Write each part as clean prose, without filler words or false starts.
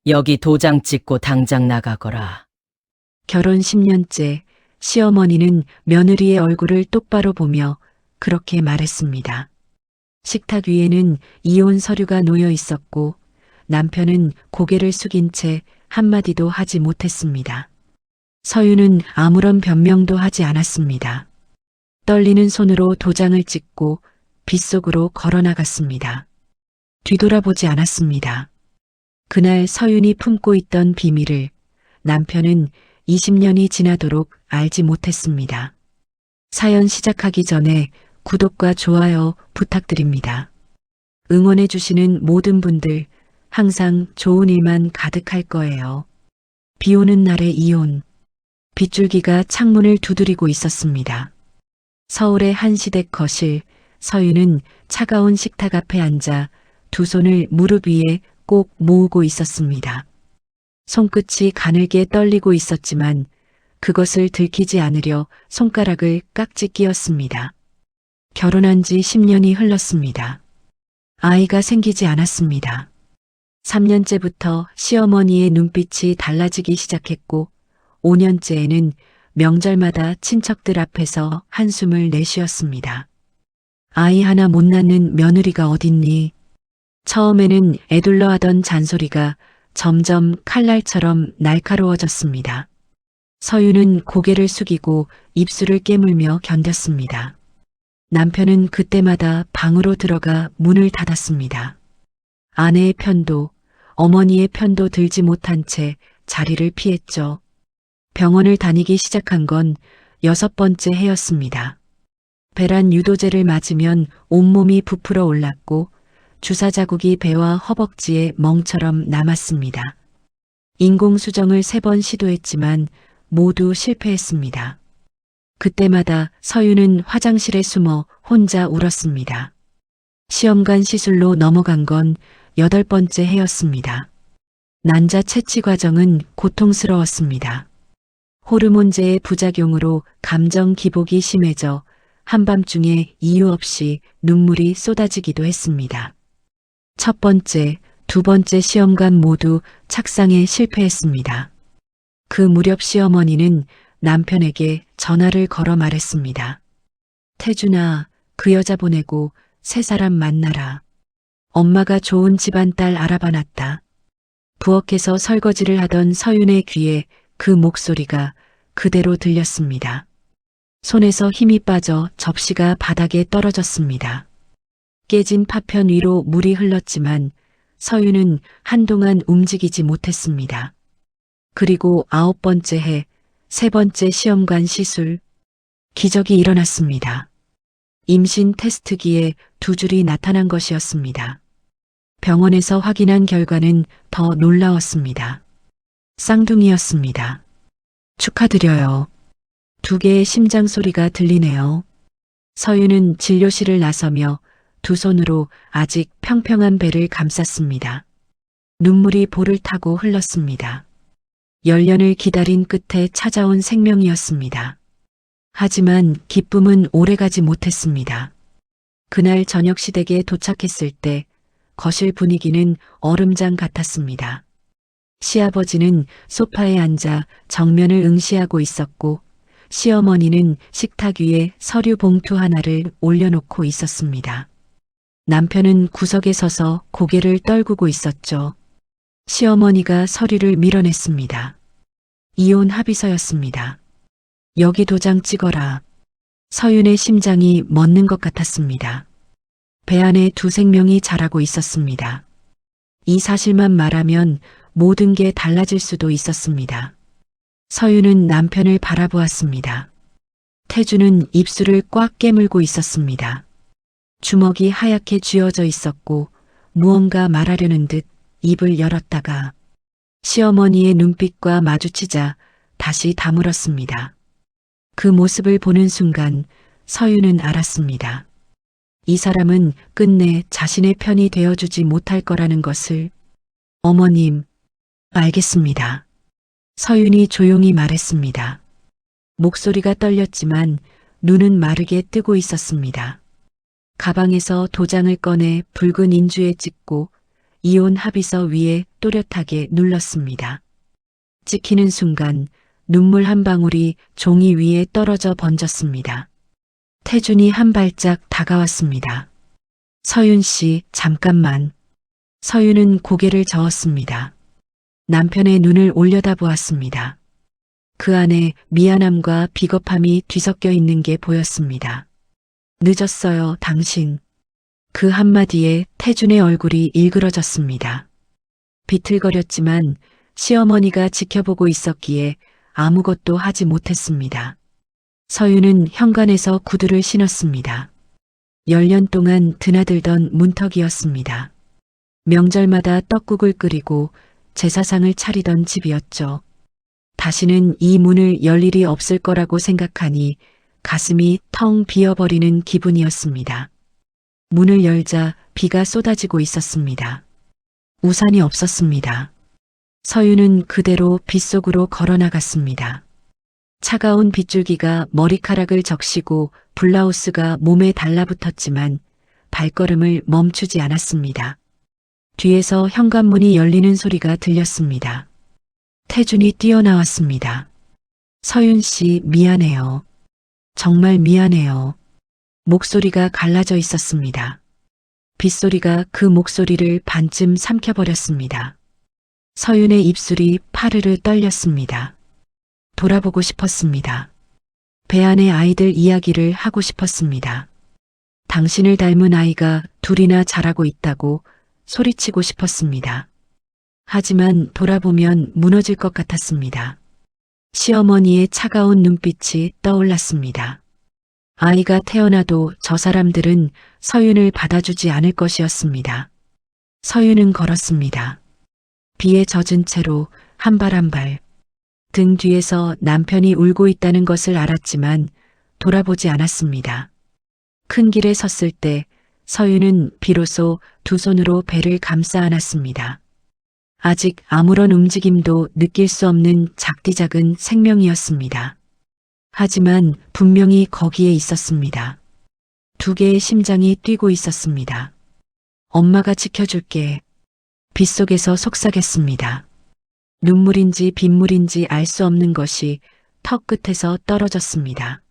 여기 도장 찍고 당장 나가거라. 결혼 10년째 시어머니는 며느리의 얼굴을 똑바로 보며 그렇게 말했습니다. 식탁 위에는 이혼 서류가 놓여 있었고 남편은 고개를 숙인 채 한마디도 하지 못했습니다. 서유는 아무런 변명도 하지 않았습니다. 떨리는 손으로 도장을 찍고 빗속으로 걸어나갔습니다. 뒤돌아보지 않았습니다. 그날 서윤이 품고 있던 비밀을 남편은 20년이 지나도록 알지 못했습니다. 사연 시작하기 전에 구독과 좋아요 부탁드립니다. 응원해 주시는 모든 분들 항상 좋은 일만 가득할 거예요. 비 오는 날의 이혼. 빗줄기가 창문을 두드리고 있었습니다. 서울의 한 시댁 거실, 서윤은 차가운 식탁 앞에 앉아 두 손을 무릎 위에 꼭 모으고 있었습니다. 손끝이 가늘게 떨리고 있었지만 그것을 들키지 않으려 손가락을 깍지 끼었습니다. 결혼한 지 10년이 흘렀습니다. 아이가 생기지 않았습니다. 3년째부터 시어머니의 눈빛이 달라지기 시작했고 5년째에는 명절마다 친척들 앞에서 한숨을 내쉬었습니다. 아이 하나 못 낳는 며느리가 어딨니? 처음에는 애둘러 하던 잔소리가 점점 칼날처럼 날카로워졌습니다. 서유는 고개를 숙이고 입술을 깨물며 견뎠습니다. 남편은 그때마다 방으로 들어가 문을 닫았습니다. 아내의 편도, 어머니의 편도 들지 못한 채 자리를 피했죠. 병원을 다니기 시작한 건 6번째 해였습니다. 배란 유도제를 맞으면 온몸이 부풀어 올랐고 주사 자국이 배와 허벅지에 멍처럼 남았습니다. 인공수정을 3번 시도했지만 모두 실패했습니다. 그때마다 서유는 화장실에 숨어 혼자 울었습니다. 시험관 시술로 넘어간 건 8번째 해였습니다. 난자 채취 과정은 고통스러웠습니다. 호르몬제의 부작용으로 감정 기복이 심해져 한밤중에 이유 없이 눈물이 쏟아지기도 했습니다. 첫 번째, 두 번째 시험관 모두 착상에 실패했습니다. 그 무렵 시어머니는 남편에게 전화를 걸어 말했습니다. 태준아, 그 여자 보내고 새 사람 만나라. 엄마가 좋은 집안 딸 알아봐놨다. 부엌에서 설거지를 하던 서윤의 귀에 그 목소리가 그대로 들렸습니다. 손에서 힘이 빠져 접시가 바닥에 떨어졌습니다. 깨진 파편 위로 물이 흘렀지만 서윤은 한동안 움직이지 못했습니다. 그리고 9번째 해, 3번째 시험관 시술, 기적이 일어났습니다. 임신 테스트기에 2줄이 나타난 것이었습니다. 병원에서 확인한 결과는 더 놀라웠습니다. 쌍둥이였습니다. 축하드려요. 2개의 심장 소리가 들리네요. 서유는 진료실을 나서며 두 손으로 아직 평평한 배를 감쌌습니다. 눈물이 볼을 타고 흘렀습니다. 10년을 기다린 끝에 찾아온 생명이었습니다. 하지만 기쁨은 오래가지 못했습니다. 그날 저녁 시댁에 도착했을 때 거실 분위기는 얼음장 같았습니다. 시아버지는 소파에 앉아 정면을 응시하고 있었고 시어머니는 식탁 위에 서류 봉투 하나를 올려놓고 있었습니다. 남편은 구석에 서서 고개를 떨구고 있었죠. 시어머니가 서류를 밀어냈습니다. 이혼 합의서였습니다. 여기 도장 찍어라. 서윤의 심장이 멎는 것 같았습니다. 배 안에 두 생명이 자라고 있었습니다. 이 사실만 말하면 모든 게 달라질 수도 있었습니다. 서윤은 남편을 바라보았습니다. 태주는 입술을 꽉 깨물고 있었습니다. 주먹이 하얗게 쥐어져 있었고 무언가 말하려는 듯 입을 열었다가 시어머니의 눈빛과 마주치자 다시 다물었습니다. 그 모습을 보는 순간 서윤은 알았습니다. 이 사람은 끝내 자신의 편이 되어주지 못할 거라는 것을. 어머님, 알겠습니다. 서윤이 조용히 말했습니다. 목소리가 떨렸지만 눈은 마르게 뜨고 있었습니다. 가방에서 도장을 꺼내 붉은 인주에 찍고 이혼 합의서 위에 또렷하게 눌렀습니다. 찍히는 순간 눈물 한 방울이 종이 위에 떨어져 번졌습니다. 태준이 한 발짝 다가왔습니다. 서윤 씨, 잠깐만. 서윤은 고개를 저었습니다. 남편의 눈을 올려다보았습니다. 그 안에 미안함과 비겁함이 뒤섞여 있는 게 보였습니다. 늦었어요, 당신. 그 한마디에 태준의 얼굴이 일그러졌습니다. 비틀거렸지만 시어머니가 지켜보고 있었기에 아무것도 하지 못했습니다. 서윤은 현관에서 구두를 신었습니다. 10년 동안 드나들던 문턱이었습니다. 명절마다 떡국을 끓이고 제사상을 차리던 집이었죠. 다시는 이 문을 열 일이 없을 거라고 생각하니 가슴이 텅 비어버리는 기분이었습니다. 문을 열자 비가 쏟아지고 있었습니다. 우산이 없었습니다. 서윤은 그대로 빗속으로 걸어나갔습니다. 차가운 빗줄기가 머리카락을 적시고 블라우스가 몸에 달라붙었지만 발걸음을 멈추지 않았습니다. 뒤에서 현관문이 열리는 소리가 들렸습니다. 태준이 뛰어나왔습니다. 서윤 씨, 미안해요. 정말 미안해요. 목소리가 갈라져 있었습니다. 빗소리가 그 목소리를 반쯤 삼켜버렸습니다. 서윤의 입술이 파르르 떨렸습니다. 돌아보고 싶었습니다. 배 안의 아이들 이야기를 하고 싶었습니다. 당신을 닮은 아이가 둘이나 자라고 있다고 소리치고 싶었습니다. 하지만 돌아보면 무너질 것 같았습니다. 시어머니의 차가운 눈빛이 떠올랐습니다. 아이가 태어나도 저 사람들은 서윤을 받아주지 않을 것이었습니다. 서윤은 걸었습니다. 비에 젖은 채로 한 발 한 발. 등 뒤에서 남편이 울고 있다는 것을 알았지만 돌아보지 않았습니다. 큰 길에 섰을 때 서윤은 비로소 두 손으로 배를 감싸 안았습니다. 아직 아무런 움직임도 느낄 수 없는 작디작은 생명이었습니다. 하지만 분명히 거기에 있었습니다. 두 개의 심장이 뛰고 있었습니다. 엄마가 지켜줄게. 빗속에서 속삭였습니다. 눈물인지 빗물인지 알 수 없는 것이 턱 끝에서 떨어졌습니다.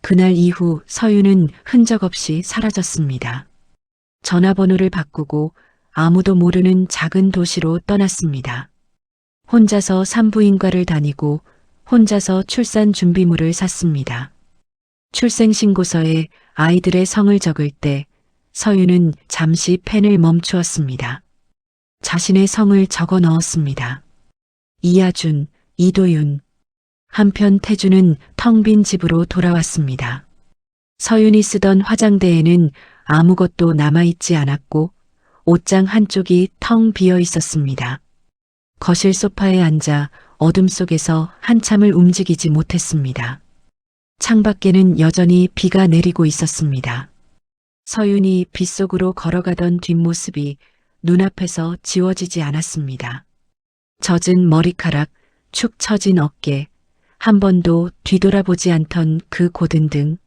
그날 이후 서윤은 흔적 없이 사라졌습니다. 전화번호를 바꾸고 아무도 모르는 작은 도시로 떠났습니다. 혼자서 산부인과를 다니고 혼자서 출산 준비물을 샀습니다. 출생신고서에 아이들의 성을 적을 때 서윤은 잠시 펜을 멈추었습니다. 자신의 성을 적어 넣었습니다. 이하준, 이도윤. 한편 태준은 텅 빈 집으로 돌아왔습니다. 서윤이 쓰던 화장대에는 아무것도 남아있지 않았고 옷장 한쪽이 텅 비어 있었습니다. 거실 소파에 앉아 어둠 속에서 한참을 움직이지 못했습니다. 창밖에는 여전히 비가 내리고 있었습니다. 서윤이 빗속으로 걸어가던 뒷모습이 눈앞에서 지워지지 않았습니다. 젖은 머리카락, 축 처진 어깨, 한 번도 뒤돌아보지 않던 그 고든 등,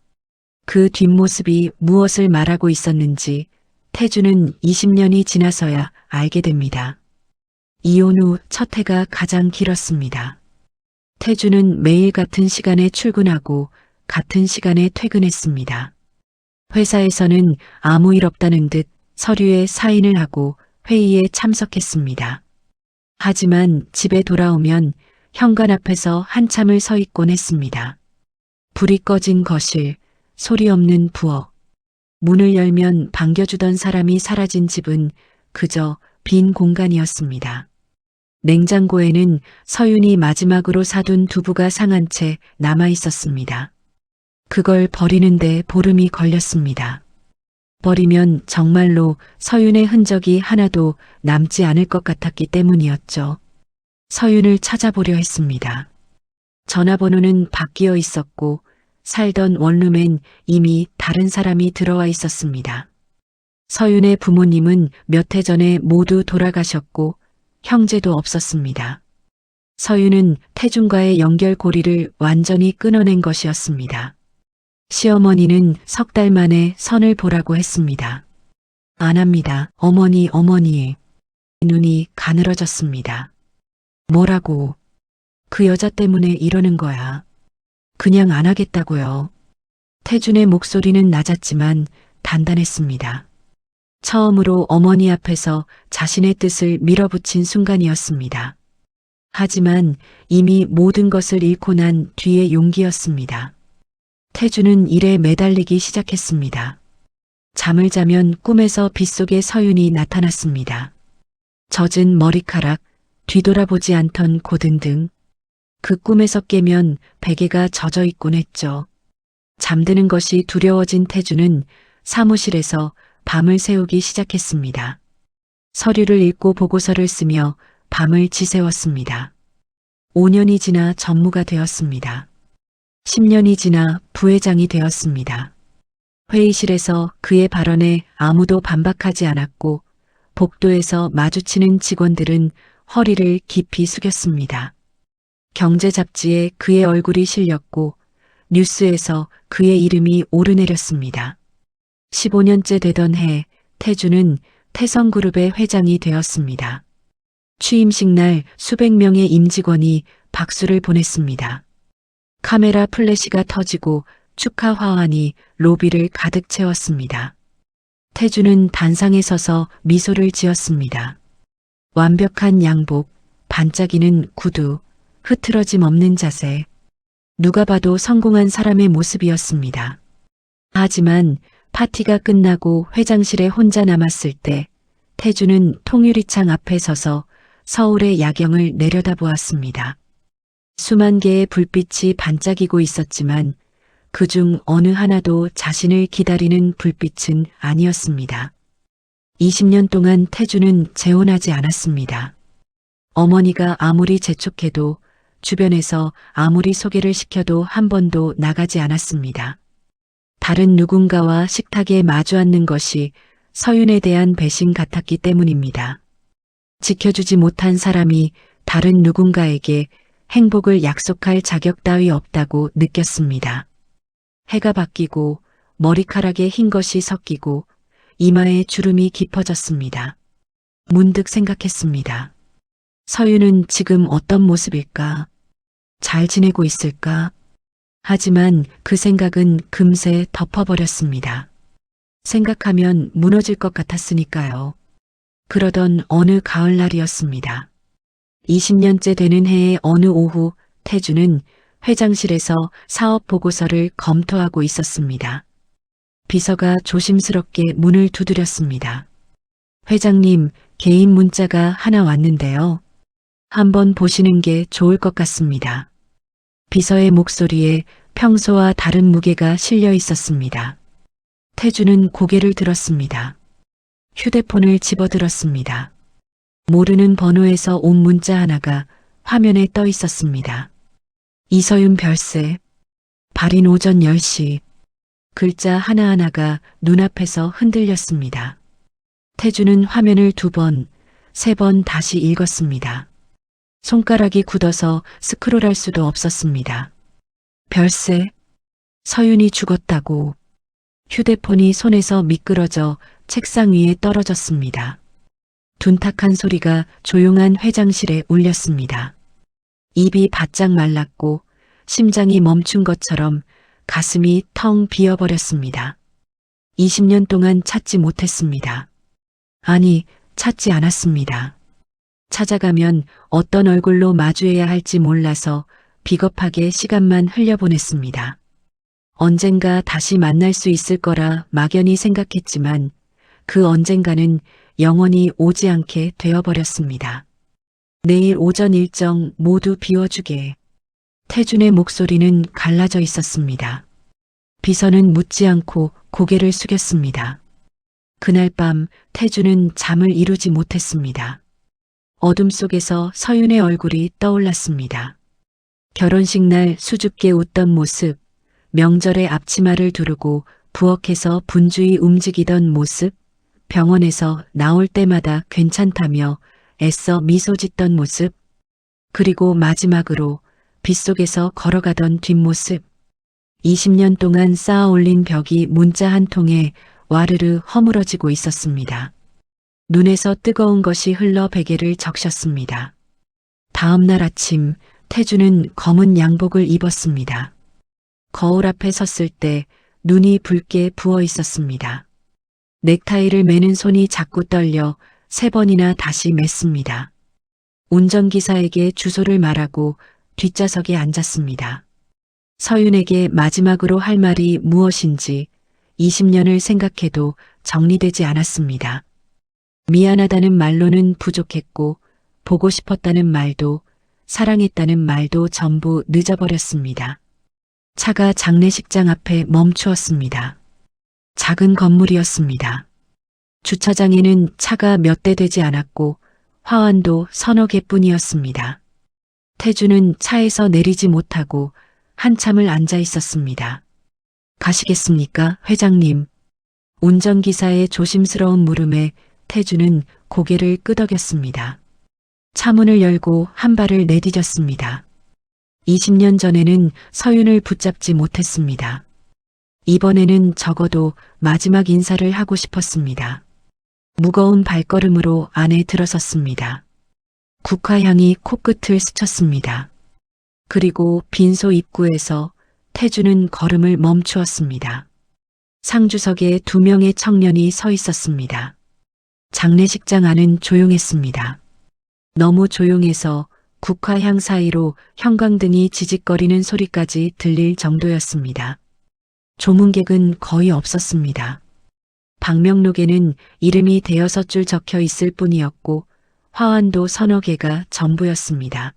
그 뒷모습이 무엇을 말하고 있었는지 태준은 20년이 지나서야 알게 됩니다. 이혼 후 첫 해가 가장 길었습니다. 태준은 매일 같은 시간에 출근하고 같은 시간에 퇴근했습니다. 회사에서는 아무 일 없다는 듯 서류에 사인을 하고 회의에 참석했습니다. 하지만 집에 돌아오면 현관 앞에서 한참을 서 있곤 했습니다. 불이 꺼진 거실, 소리 없는 부엌. 문을 열면 반겨주던 사람이 사라진 집은 그저 빈 공간이었습니다. 냉장고에는 서윤이 마지막으로 사둔 두부가 상한 채 남아 있었습니다. 그걸 버리는데 보름이 걸렸습니다. 버리면 정말로 서윤의 흔적이 하나도 남지 않을 것 같았기 때문이었죠. 서윤을 찾아보려 했습니다. 전화번호는 바뀌어 있었고 살던 원룸엔 이미 다른 사람이 들어와 있었습니다. 서윤의 부모님은 몇 해 전에 모두 돌아가셨고 형제도 없었습니다. 서윤은 태준과의 연결고리를 완전히 끊어낸 것이었습니다. 시어머니는 석 달 만에 선을 보라고 했습니다. 안 합니다. 어머니. 눈이 가늘어졌습니다. 뭐라고? 그 여자 때문에 이러는 거야. 그냥 안 하겠다고요. 태준의 목소리는 낮았지만 단단했습니다. 처음으로 어머니 앞에서 자신의 뜻을 밀어붙인 순간이었습니다. 하지만 이미 모든 것을 잃고 난 뒤의 용기였습니다. 태준은 일에 매달리기 시작했습니다. 잠을 자면 꿈에서 빗속에 서윤이 나타났습니다. 젖은 머리카락, 뒤돌아보지 않던 고등등. 그 꿈에서 깨면 베개가 젖어 있곤 했죠. 잠드는 것이 두려워진 태준은 사무실에서 밤을 새우기 시작했습니다. 서류를 읽고 보고서를 쓰며 밤을 지새웠습니다. 5년이 지나 전무가 되었습니다. 10년이 지나 부회장이 되었습니다. 회의실에서 그의 발언에 아무도 반박하지 않았고 복도에서 마주치는 직원들은 허리를 깊이 숙였습니다. 경제 잡지에 그의 얼굴이 실렸고 뉴스에서 그의 이름이 오르내렸습니다. 15년째 되던 해 태준은 태성그룹의 회장이 되었습니다. 취임식 날 수백 명의 임직원이 박수를 보냈습니다. 카메라 플래시가 터지고 축하 화환이 로비를 가득 채웠습니다. 태준은 단상에 서서 미소를 지었습니다. 완벽한 양복, 반짝이는 구두, 흐트러짐 없는 자세. 누가 봐도 성공한 사람의 모습이었습니다. 하지만 파티가 끝나고 회장실에 혼자 남았을 때 태준은 통유리창 앞에 서서 서울의 야경을 내려다보았습니다. 수만 개의 불빛이 반짝이고 있었지만 그중 어느 하나도 자신을 기다리는 불빛은 아니었습니다. 20년 동안 태준은 재혼하지 않았습니다. 어머니가 아무리 재촉해도 주변에서 아무리 소개를 시켜도 한 번도 나가지 않았습니다. 다른 누군가와 식탁에 마주 앉는 것이 서윤에 대한 배신 같았기 때문입니다. 지켜주지 못한 사람이 다른 누군가에게 행복을 약속할 자격 따위 없다고 느꼈습니다. 해가 바뀌고 머리카락에 흰 것이 섞이고 이마에 주름이 깊어졌습니다. 문득 생각했습니다. 서윤은 지금 어떤 모습일까? 잘 지내고 있을까? 하지만 그 생각은 금세 덮어버렸습니다. 생각하면 무너질 것 같았으니까요. 그러던 어느 가을날이었습니다. 20년째 되는 해의 어느 오후 태준은 회장실에서 사업 보고서를 검토하고 있었습니다. 비서가 조심스럽게 문을 두드렸습니다. 회장님, 개인 문자가 하나 왔는데요. 한번 보시는 게 좋을 것 같습니다. 비서의 목소리에 평소와 다른 무게가 실려 있었습니다. 태준은 고개를 들었습니다. 휴대폰을 집어들었습니다. 모르는 번호에서 온 문자 하나가 화면에 떠 있었습니다. 이서윤 별세, 발인 오전 10시. 글자 하나하나가 눈앞에서 흔들렸습니다. 태준은 화면을 2번, 3번 다시 읽었습니다. 손가락이 굳어서 스크롤할 수도 없었습니다. 별세, 서윤이 죽었다고. 휴대폰이 손에서 미끄러져 책상 위에 떨어졌습니다. 둔탁한 소리가 조용한 회장실에 울렸습니다. 입이 바짝 말랐고 심장이 멈춘 것처럼 가슴이 텅 비어버렸습니다. 20년 동안 찾지 못했습니다. 아니, 찾지 않았습니다. 찾아가면 어떤 얼굴로 마주해야 할지 몰라서 비겁하게 시간만 흘려보냈습니다. 언젠가 다시 만날 수 있을 거라 막연히 생각했지만 그 언젠가는 영원히 오지 않게 되어버렸습니다. 내일 오전 일정 모두 비워주게. 태준의 목소리는 갈라져 있었습니다. 비서는 묻지 않고 고개를 숙였습니다. 그날 밤 태준은 잠을 이루지 못했습니다. 어둠 속에서 서윤의 얼굴이 떠올랐습니다. 결혼식 날 수줍게 웃던 모습, 명절에 앞치마를 두르고 부엌에서 분주히 움직이던 모습, 병원에서 나올 때마다 괜찮다며 애써 미소 짓던 모습, 그리고 마지막으로 빗속에서 걸어가던 뒷모습. 20년 동안 쌓아 올린 벽이 문자 한 통에 와르르 허물어지고 있었습니다. 눈에서 뜨거운 것이 흘러 베개를 적셨습니다. 다음 날 아침 태주는 검은 양복을 입었습니다. 거울 앞에 섰을 때 눈이 붉게 부어 있었습니다. 넥타이를 매는 손이 자꾸 떨려 3번이나 다시 맸습니다. 운전기사에게 주소를 말하고 뒷좌석에 앉았습니다. 서윤에게 마지막으로 할 말이 무엇인지 20년을 생각해도 정리되지 않았습니다. 미안하다는 말로는 부족했고 보고 싶었다는 말도 사랑했다는 말도 전부 늦어버렸습니다. 차가 장례식장 앞에 멈추었습니다. 작은 건물이었습니다. 주차장에는 차가 몇 대 되지 않았고 화환도 서너 개뿐이었습니다. 태주는 차에서 내리지 못하고 한참을 앉아 있었습니다. 가시겠습니까, 회장님? 운전기사의 조심스러운 물음에 태주는 고개를 끄덕였습니다. 차문을 열고 한 발을 내디뎠습니다. 20년 전에는 서윤을 붙잡지 못했습니다. 이번에는 적어도 마지막 인사를 하고 싶었습니다. 무거운 발걸음으로 안에 들어섰습니다. 국화향이 코끝을 스쳤습니다. 그리고 빈소 입구에서 태주는 걸음을 멈추었습니다. 상주석에 2명의 청년이 서 있었습니다. 장례식장 안은 조용했습니다. 너무 조용해서 국화향 사이로 형광등이 지직거리는 소리까지 들릴 정도였습니다. 조문객은 거의 없었습니다. 방명록에는 이름이 6줄 적혀 있을 뿐이었고 화환도 서너 개가 전부였습니다.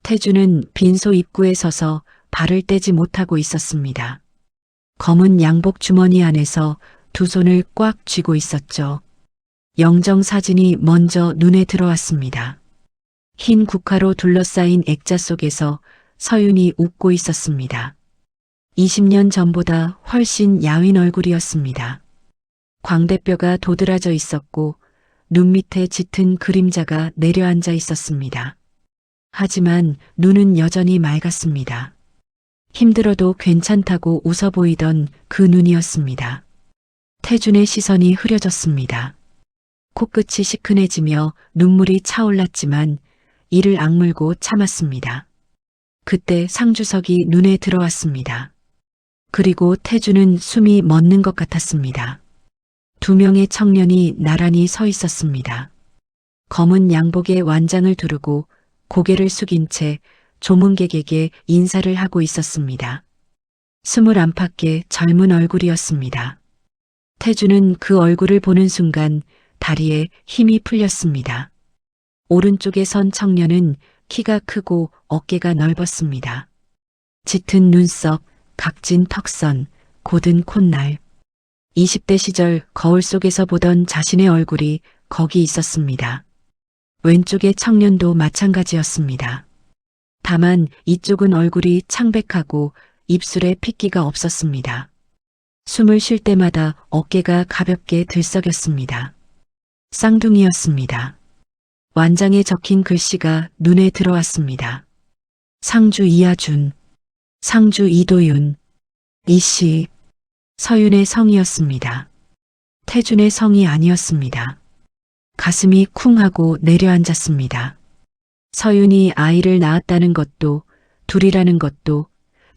태주는 빈소 입구에 서서 발을 떼지 못하고 있었습니다. 검은 양복 주머니 안에서 2 손을 꽉 쥐고 있었죠. 영정 사진이 먼저 눈에 들어왔습니다. 흰 국화로 둘러싸인 액자 속에서 서윤이 웃고 있었습니다. 20년 전보다 훨씬 야윈 얼굴이었습니다. 광대뼈가 도드라져 있었고 눈 밑에 짙은 그림자가 내려앉아 있었습니다. 하지만 눈은 여전히 맑았습니다. 힘들어도 괜찮다고 웃어 보이던 그 눈이었습니다. 태준의 시선이 흐려졌습니다. 코끝이 시큰해지며 눈물이 차올랐지만 이를 악물고 참았습니다. 그때 상주석이 눈에 들어왔습니다. 그리고 태주는 숨이 멎는 것 같았습니다. 2명의 청년이 나란히 서 있었습니다. 검은 양복에 완장을 두르고 고개를 숙인 채 조문객에게 인사를 하고 있었습니다. 21밖에 젊은 얼굴이었습니다. 태주는 그 얼굴을 보는 순간 다리에 힘이 풀렸습니다. 오른쪽에 선 청년은 키가 크고 어깨가 넓었습니다. 짙은 눈썹, 각진 턱선, 곧은 콧날. 20대 시절 거울 속에서 보던 자신의 얼굴이 거기 있었습니다. 왼쪽의 청년도 마찬가지였습니다. 다만 이쪽은 얼굴이 창백하고 입술에 핏기가 없었습니다. 숨을 쉴 때마다 어깨가 가볍게 들썩였습니다. 쌍둥이였습니다. 완장에 적힌 글씨가 눈에 들어왔습니다. 상주 이하준, 상주 이도윤, 이씨, 서윤의 성이었습니다. 태준의 성이 아니었습니다. 가슴이 쿵 하고 내려앉았습니다. 서윤이 아이를 낳았다는 것도, 둘이라는 것도,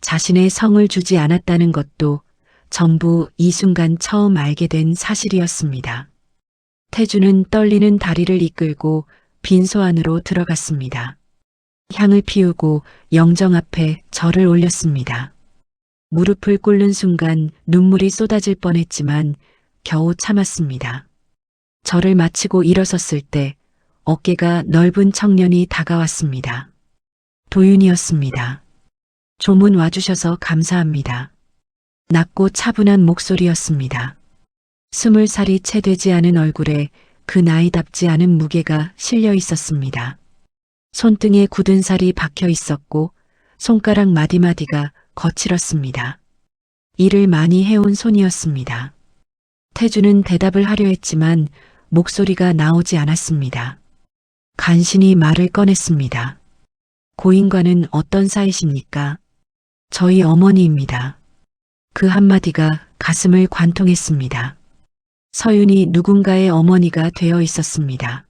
자신의 성을 주지 않았다는 것도 전부 이 순간 처음 알게 된 사실이었습니다. 태주는 떨리는 다리를 이끌고 빈소 안으로 들어갔습니다. 향을 피우고 영정 앞에 절을 올렸습니다. 무릎을 꿇는 순간 눈물이 쏟아질 뻔했지만 겨우 참았습니다. 절을 마치고 일어섰을 때 어깨가 넓은 청년이 다가왔습니다. 도윤이었습니다. 조문 와주셔서 감사합니다. 낮고 차분한 목소리였습니다. 20살이 채 되지 않은 얼굴에 그 나이답지 않은 무게가 실려 있었습니다. 손등에 굳은 살이 박혀 있었고 손가락 마디마디가 거칠었습니다. 일을 많이 해온 손이었습니다. 태주는 대답을 하려 했지만 목소리가 나오지 않았습니다. 간신히 말을 꺼냈습니다. 고인과는 어떤 사이십니까? 저희 어머니입니다. 그 한마디가 가슴을 관통했습니다. 서윤이 누군가의 어머니가 되어 있었습니다.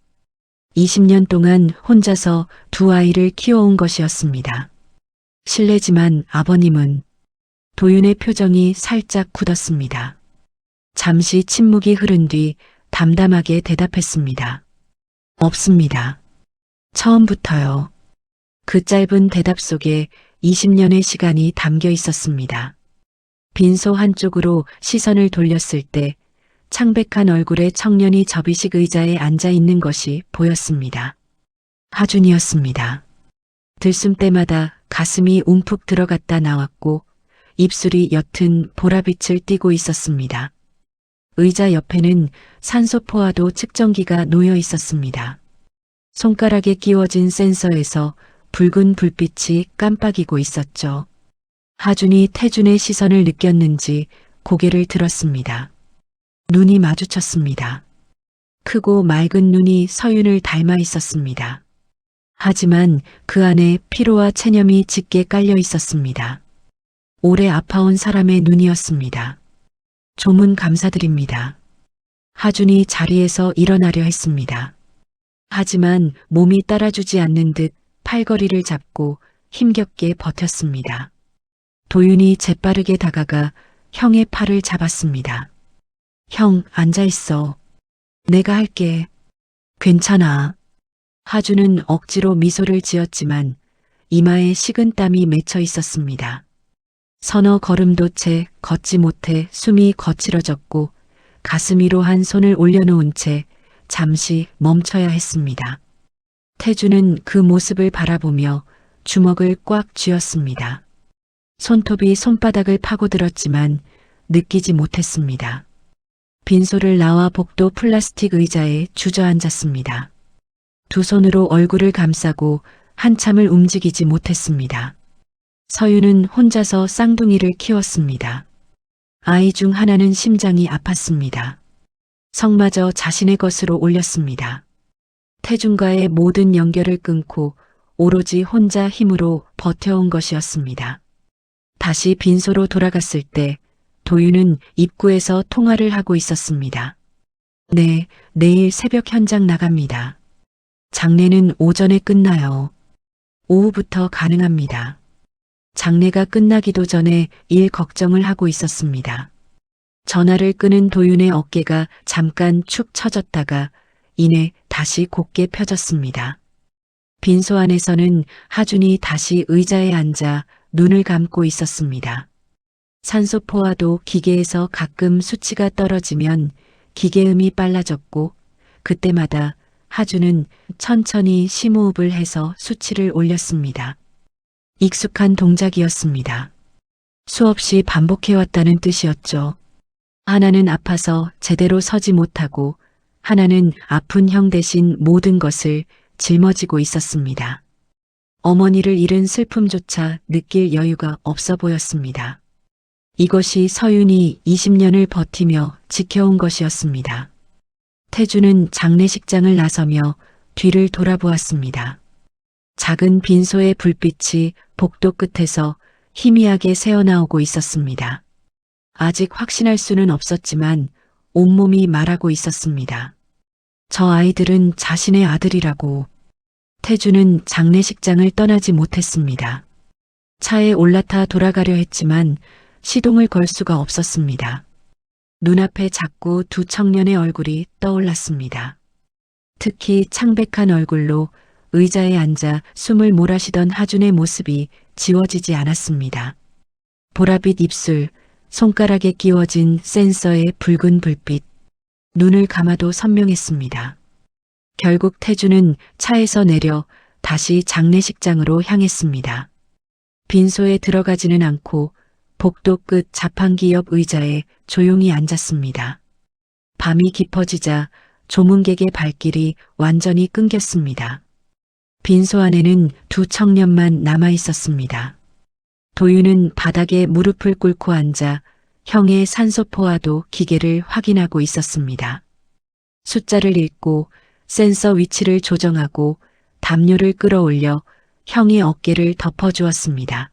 20년 동안 혼자서 두 아이를 키워온 것이었습니다. 실례지만 아버님은 도윤의 표정이 살짝 굳었습니다. 잠시 침묵이 흐른 뒤 담담하게 대답했습니다. 없습니다. 처음부터요. 그 짧은 대답 속에 20년의 시간이 담겨 있었습니다. 빈소 한쪽으로 시선을 돌렸을 때 창백한 얼굴의 청년이 접이식 의자에 앉아 있는 것이 보였습니다. 하준이었습니다. 들숨 때마다 가슴이 움푹 들어갔다 나왔고 입술이 옅은 보라빛을 띠고 있었습니다. 의자 옆에는 산소포화도 측정기가 놓여 있었습니다. 손가락에 끼워진 센서에서 붉은 불빛이 깜빡이고 있었죠. 하준이 태준의 시선을 느꼈는지 고개를 들었습니다. 눈이 마주쳤습니다. 크고 맑은 눈이 서윤을 닮아 있었습니다. 하지만 그 안에 피로와 체념이 짙게 깔려 있었습니다. 오래 아파온 사람의 눈이었습니다. 조문 감사드립니다. 하준이 자리에서 일어나려 했습니다. 하지만 몸이 따라주지 않는 듯 팔걸이를 잡고 힘겹게 버텼습니다. 도윤이 재빠르게 다가가 형의 팔을 잡았습니다. 형, 앉아있어. 내가 할게. 괜찮아. 하준은 억지로 미소를 지었지만 이마에 식은땀이 맺혀 있었습니다. 서너 걸음도 채 걷지 못해 숨이 거칠어졌고 가슴 위로 한 손을 올려놓은 채 잠시 멈춰야 했습니다. 태주는 그 모습을 바라보며 주먹을 꽉 쥐었습니다. 손톱이 손바닥을 파고들었지만 느끼지 못했습니다. 빈소를 나와 복도 플라스틱 의자에 주저앉았습니다. 두 손으로 얼굴을 감싸고 한참을 움직이지 못했습니다. 서윤은 혼자서 쌍둥이를 키웠습니다. 아이 중 하나는 심장이 아팠습니다. 성마저 자신의 것으로 올렸습니다. 태준과의 모든 연결을 끊고 오로지 혼자 힘으로 버텨온 것이었습니다. 다시 빈소로 돌아갔을 때 도윤은 입구에서 통화를 하고 있었습니다. 네, 내일 새벽 현장 나갑니다. 장례는 오전에 끝나요. 오후부터 가능합니다. 장례가 끝나기도 전에 일 걱정을 하고 있었습니다. 전화를 끄는 도윤의 어깨가 잠깐 축 처졌다가 이내 다시 곧게 펴졌습니다. 빈소 안에서는 하준이 다시 의자에 앉아 눈을 감고 있었습니다. 산소포화도 기계에서 가끔 수치가 떨어지면 기계음이 빨라졌고 그때마다 하준은 천천히 심호흡을 해서 수치를 올렸습니다. 익숙한 동작이었습니다. 수없이 반복해왔다는 뜻이었죠. 하나는 아파서 제대로 서지 못하고 하나는 아픈 형 대신 모든 것을 짊어지고 있었습니다. 어머니를 잃은 슬픔조차 느낄 여유가 없어 보였습니다. 이것이 서윤이 20년을 버티며 지켜온 것이었습니다. 태주는 장례식장을 나서며 뒤를 돌아보았습니다. 작은 빈소의 불빛이 복도 끝에서 희미하게 새어나오고 있었습니다. 아직 확신할 수는 없었지만 온몸이 말하고 있었습니다. 저 아이들은 자신의 아들이라고. 태주는 장례식장을 떠나지 못했습니다. 차에 올라타 돌아가려 했지만 시동을 걸 수가 없었습니다. 눈앞에 자꾸 두 청년의 얼굴이 떠올랐습니다. 특히 창백한 얼굴로 의자에 앉아 숨을 몰아쉬던 하준의 모습이 지워지지 않았습니다. 보라빛 입술, 손가락에 끼워진 센서의 붉은 불빛, 눈을 감아도 선명했습니다. 결국 태주는 차에서 내려 다시 장례식장으로 향했습니다. 빈소에 들어가지는 않고 복도 끝 자판기 옆 의자에 조용히 앉았습니다. 밤이 깊어지자 조문객의 발길이 완전히 끊겼습니다. 빈소 안에는 두 청년만 남아 있었습니다. 도윤은 바닥에 무릎을 꿇고 앉아 형의 산소포화도 기계를 확인하고 있었습니다. 숫자를 읽고 센서 위치를 조정하고 담요를 끌어올려 형의 어깨를 덮어주었습니다.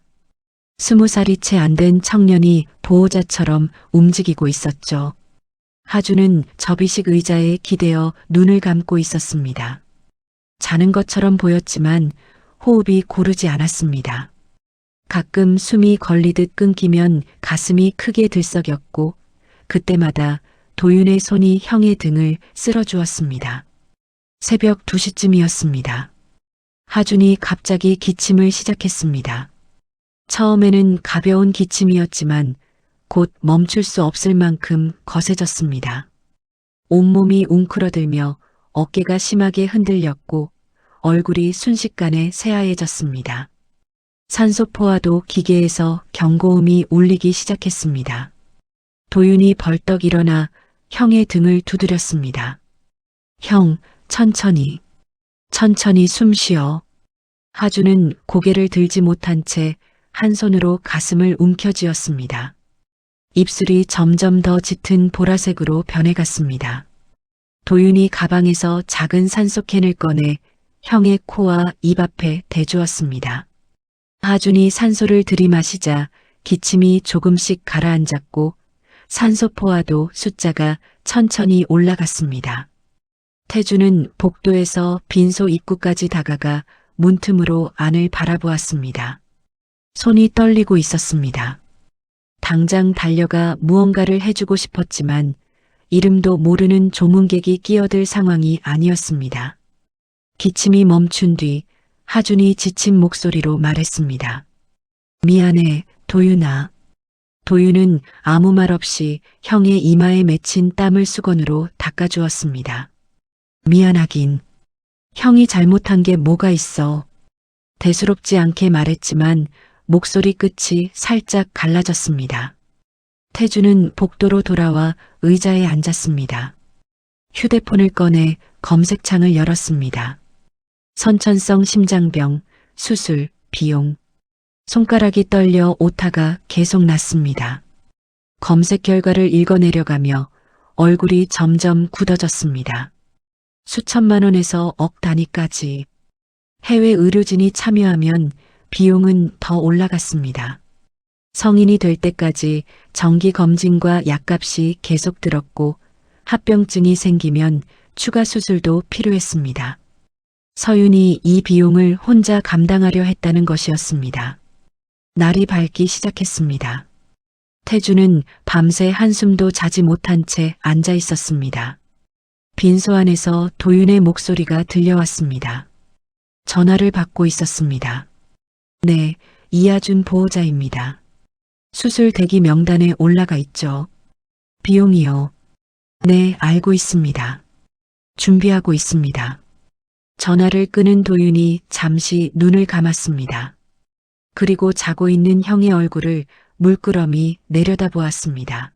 20살이 채 안 된 청년이 보호자처럼 움직이고 있었죠. 하주는 접이식 의자에 기대어 눈을 감고 있었습니다. 자는 것처럼 보였지만 호흡이 고르지 않았습니다. 가끔 숨이 걸리듯 끊기면 가슴이 크게 들썩였고 그때마다 도윤의 손이 형의 등을 쓸어주었습니다. 새벽 2시쯤이었습니다. 하준이 갑자기 기침을 시작했습니다. 처음에는 가벼운 기침이었지만 곧 멈출 수 없을 만큼 거세졌습니다. 온몸이 웅크러들며 어깨가 심하게 흔들렸고 얼굴이 순식간에 새하얘졌습니다. 산소포화도 기계에서 경고음이 울리기 시작했습니다. 도윤이 벌떡 일어나 형의 등을 두드렸습니다. 형, 천천히 숨 쉬어. 하주는 고개를 들지 못한 채 한 손으로 가슴을 움켜쥐었습니다. 입술이 점점 더 짙은 보라색으로 변해갔습니다. 도윤이 가방에서 작은 산소캔을 꺼내 형의 코와 입 앞에 대주었습니다. 하준이 산소를 들이마시자 기침이 조금씩 가라앉았고 산소포화도 숫자가 천천히 올라갔습니다. 태주는 복도에서 빈소 입구까지 다가가 문틈으로 안을 바라보았습니다. 손이 떨리고 있었습니다. 당장 달려가 무언가를 해주고 싶었지만 이름도 모르는 조문객이 끼어들 상황이 아니었습니다. 기침이 멈춘 뒤 하준이 지친 목소리로 말했습니다. 미안해, 도윤아. 도윤은 아무 말 없이 형의 이마에 맺힌 땀을 수건으로 닦아주었습니다. 미안하긴. 형이 잘못한 게 뭐가 있어. 대수롭지 않게 말했지만 목소리 끝이 살짝 갈라졌습니다. 태주는 복도로 돌아와 의자에 앉았습니다. 휴대폰을 꺼내 검색창을 열었습니다. 선천성 심장병, 수술, 비용. 손가락이 떨려 오타가 계속 났습니다. 검색 결과를 읽어내려가며 얼굴이 점점 굳어졌습니다. 수천만 원에서 억 단위까지. 해외 의료진이 참여하면 비용은 더 올라갔습니다. 성인이 될 때까지 정기 검진과 약값이 계속 들었고 합병증이 생기면 추가 수술도 필요했습니다. 서윤이 이 비용을 혼자 감당하려 했다는 것이었습니다. 날이 밝기 시작했습니다. 태주는 밤새 한숨도 자지 못한 채 앉아 있었습니다. 빈소 안에서 도윤의 목소리가 들려왔습니다. 전화를 받고 있었습니다. 네, 이하준 보호자입니다. 수술 대기 명단에 올라가 있죠. 비용이요. 네, 알고 있습니다. 준비하고 있습니다. 전화를 끄는 도윤이 잠시 눈을 감았습니다. 그리고 자고 있는 형의 얼굴을 물끄러미 내려다보았습니다.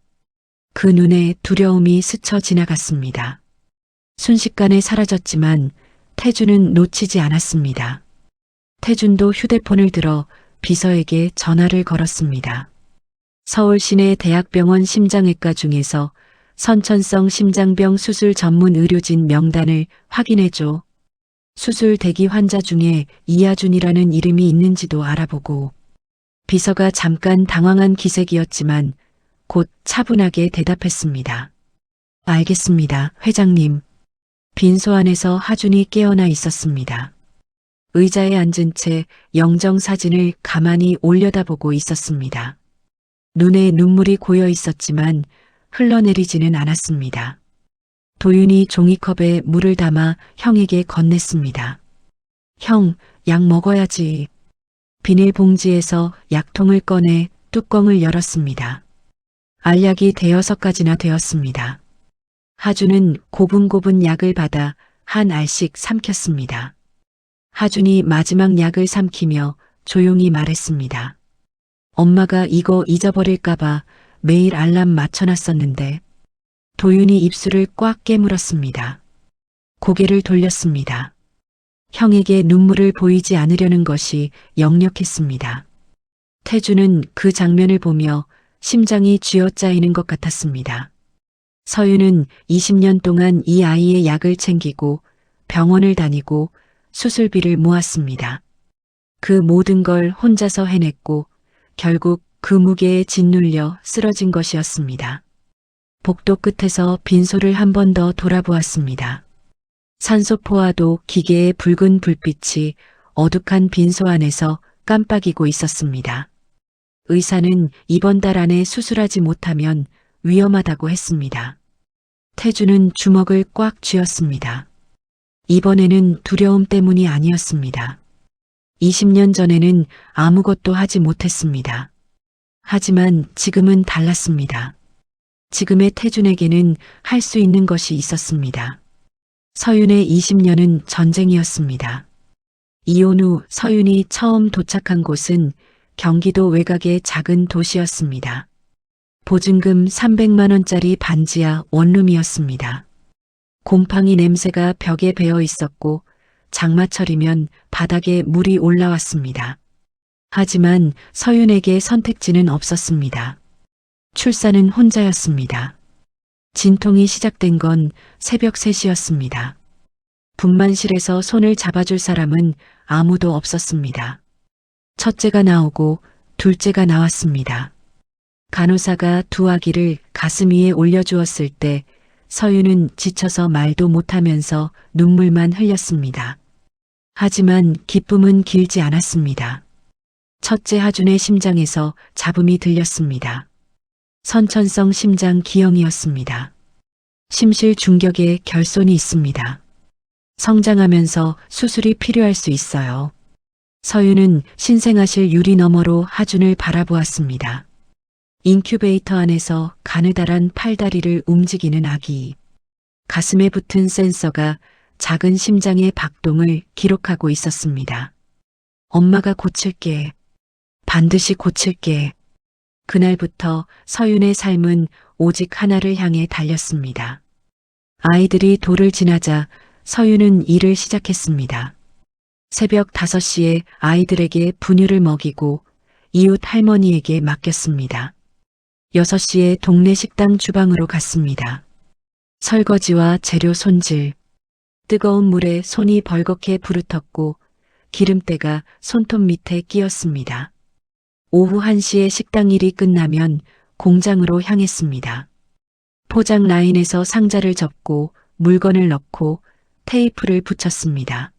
그 눈에 두려움이 스쳐 지나갔습니다. 순식간에 사라졌지만 태준은 놓치지 않았습니다. 태준도 휴대폰을 들어 비서에게 전화를 걸었습니다. 서울 시내 대학병원 심장외과 중에서 선천성 심장병 수술 전문 의료진 명단을 확인해줘. 수술 대기 환자 중에 이하준이라는 이름이 있는지도 알아보고. 비서가 잠깐 당황한 기색이었지만 곧 차분하게 대답했습니다. 알겠습니다, 회장님. 빈소 안에서 하준이 깨어나 있었습니다. 의자에 앉은 채 영정 사진을 가만히 올려다보고 있었습니다. 눈에 눈물이 고여 있었지만 흘러내리지는 않았습니다. 도윤이 종이컵에 물을 담아 형에게 건넸습니다. 형, 약 먹어야지. 비닐봉지에서 약통을 꺼내 뚜껑을 열었습니다. 알약이 5가지나 되었습니다. 하준은 고분고분 약을 받아 한 알씩 삼켰습니다. 하준이 마지막 약을 삼키며 조용히 말했습니다. 엄마가 이거 잊어버릴까봐 매일 알람 맞춰놨었는데. 도윤이 입술을 꽉 깨물었습니다. 고개를 돌렸습니다. 형에게 눈물을 보이지 않으려는 것이 역력했습니다. 태주는 그 장면을 보며 심장이 쥐어짜이는 것 같았습니다. 서윤은 20년 동안 이 아이의 약을 챙기고 병원을 다니고 수술비를 모았습니다. 그 모든 걸 혼자서 해냈고 결국 그 무게에 짓눌려 쓰러진 것이었습니다. 복도 끝에서 빈소를 한 번 더 돌아보았습니다. 산소포화도 기계의 붉은 불빛이 어둑한 빈소 안에서 깜빡이고 있었습니다. 의사는 이번 달 안에 수술하지 못하면 위험하다고 했습니다. 태주는 주먹을 꽉 쥐었습니다. 이번에는 두려움 때문이 아니었습니다. 20년 전에는 아무것도 하지 못했습니다. 하지만 지금은 달랐습니다. 지금의 태준에게는 할 수 있는 것이 있었습니다. 서윤의 20년은 전쟁이었습니다. 이혼 후 서윤이 처음 도착한 곳은 경기도 외곽의 작은 도시였습니다. 보증금 300만 원짜리 반지하 원룸이었습니다. 곰팡이 냄새가 벽에 배어 있었고 장마철이면 바닥에 물이 올라왔습니다. 하지만 서윤에게 선택지는 없었습니다. 출산은 혼자였습니다. 진통이 시작된 건 새벽 3시였습니다. 분만실에서 손을 잡아줄 사람은 아무도 없었습니다. 첫째가 나오고 둘째가 나왔습니다. 간호사가 두 아기를 가슴 위에 올려주었을 때 서윤은 지쳐서 말도 못하면서 눈물만 흘렸습니다. 하지만 기쁨은 길지 않았습니다. 첫째 하준의 심장에서 잡음이 들렸습니다. 선천성 심장 기형이었습니다. 심실 중격에 결손이 있습니다. 성장하면서 수술이 필요할 수 있어요. 서윤은 신생아실 유리 너머로 하준을 바라보았습니다. 인큐베이터 안에서 가느다란 팔다리를 움직이는 아기. 가슴에 붙은 센서가 작은 심장의 박동을 기록하고 있었습니다. 엄마가 고칠게. 반드시 고칠게. 그날부터 서윤의 삶은 오직 하나를 향해 달렸습니다. 아이들이 도를 지나자 서윤은 일을 시작했습니다. 새벽 5시에 아이들에게 분유를 먹이고 이웃 할머니에게 맡겼습니다. 6시에 동네 식당 주방으로 갔습니다. 설거지와 재료 손질, 뜨거운 물에 손이 벌겋게 부르텄고 기름때가 손톱 밑에 끼었습니다. 오후 1시에 식당 일이 끝나면 공장으로 향했습니다. 포장 라인에서 상자를 접고 물건을 넣고 테이프를 붙였습니다.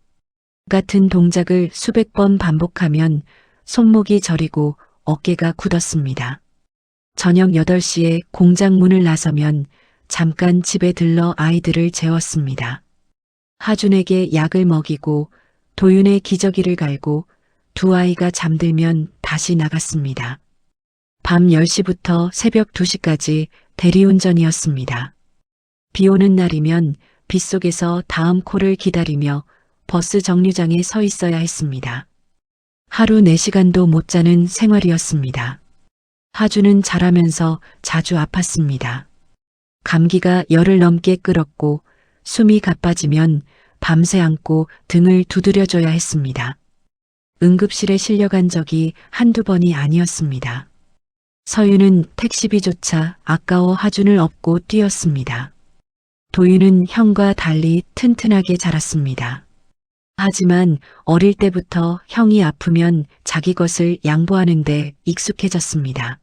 같은 동작을 수백 번 반복하면 손목이 저리고 어깨가 굳었습니다. 저녁 8시에 공장 문을 나서면 잠깐 집에 들러 아이들을 재웠습니다. 하준에게 약을 먹이고 도윤의 기저귀를 갈고 두 아이가 잠들면 다시 나갔습니다. 밤 10시부터 새벽 2시까지 대리운전이었습니다. 비 오는 날이면 빗속에서 다음 콜을 기다리며 버스 정류장에 서 있어야 했습니다. 하루 4시간도 못 자는 생활이었습니다. 하주는 자라면서 자주 아팠습니다. 감기가 열흘 넘게 끓었고 숨이 가빠지면 밤새 안고 등을 두드려줘야 했습니다. 응급실에 실려간 적이 한두 번이 아니었습니다. 서윤은 택시비조차 아까워 하준을 업고 뛰었습니다. 도윤은 형과 달리 튼튼하게 자랐습니다. 하지만 어릴 때부터 형이 아프면 자기 것을 양보하는데 익숙해졌습니다.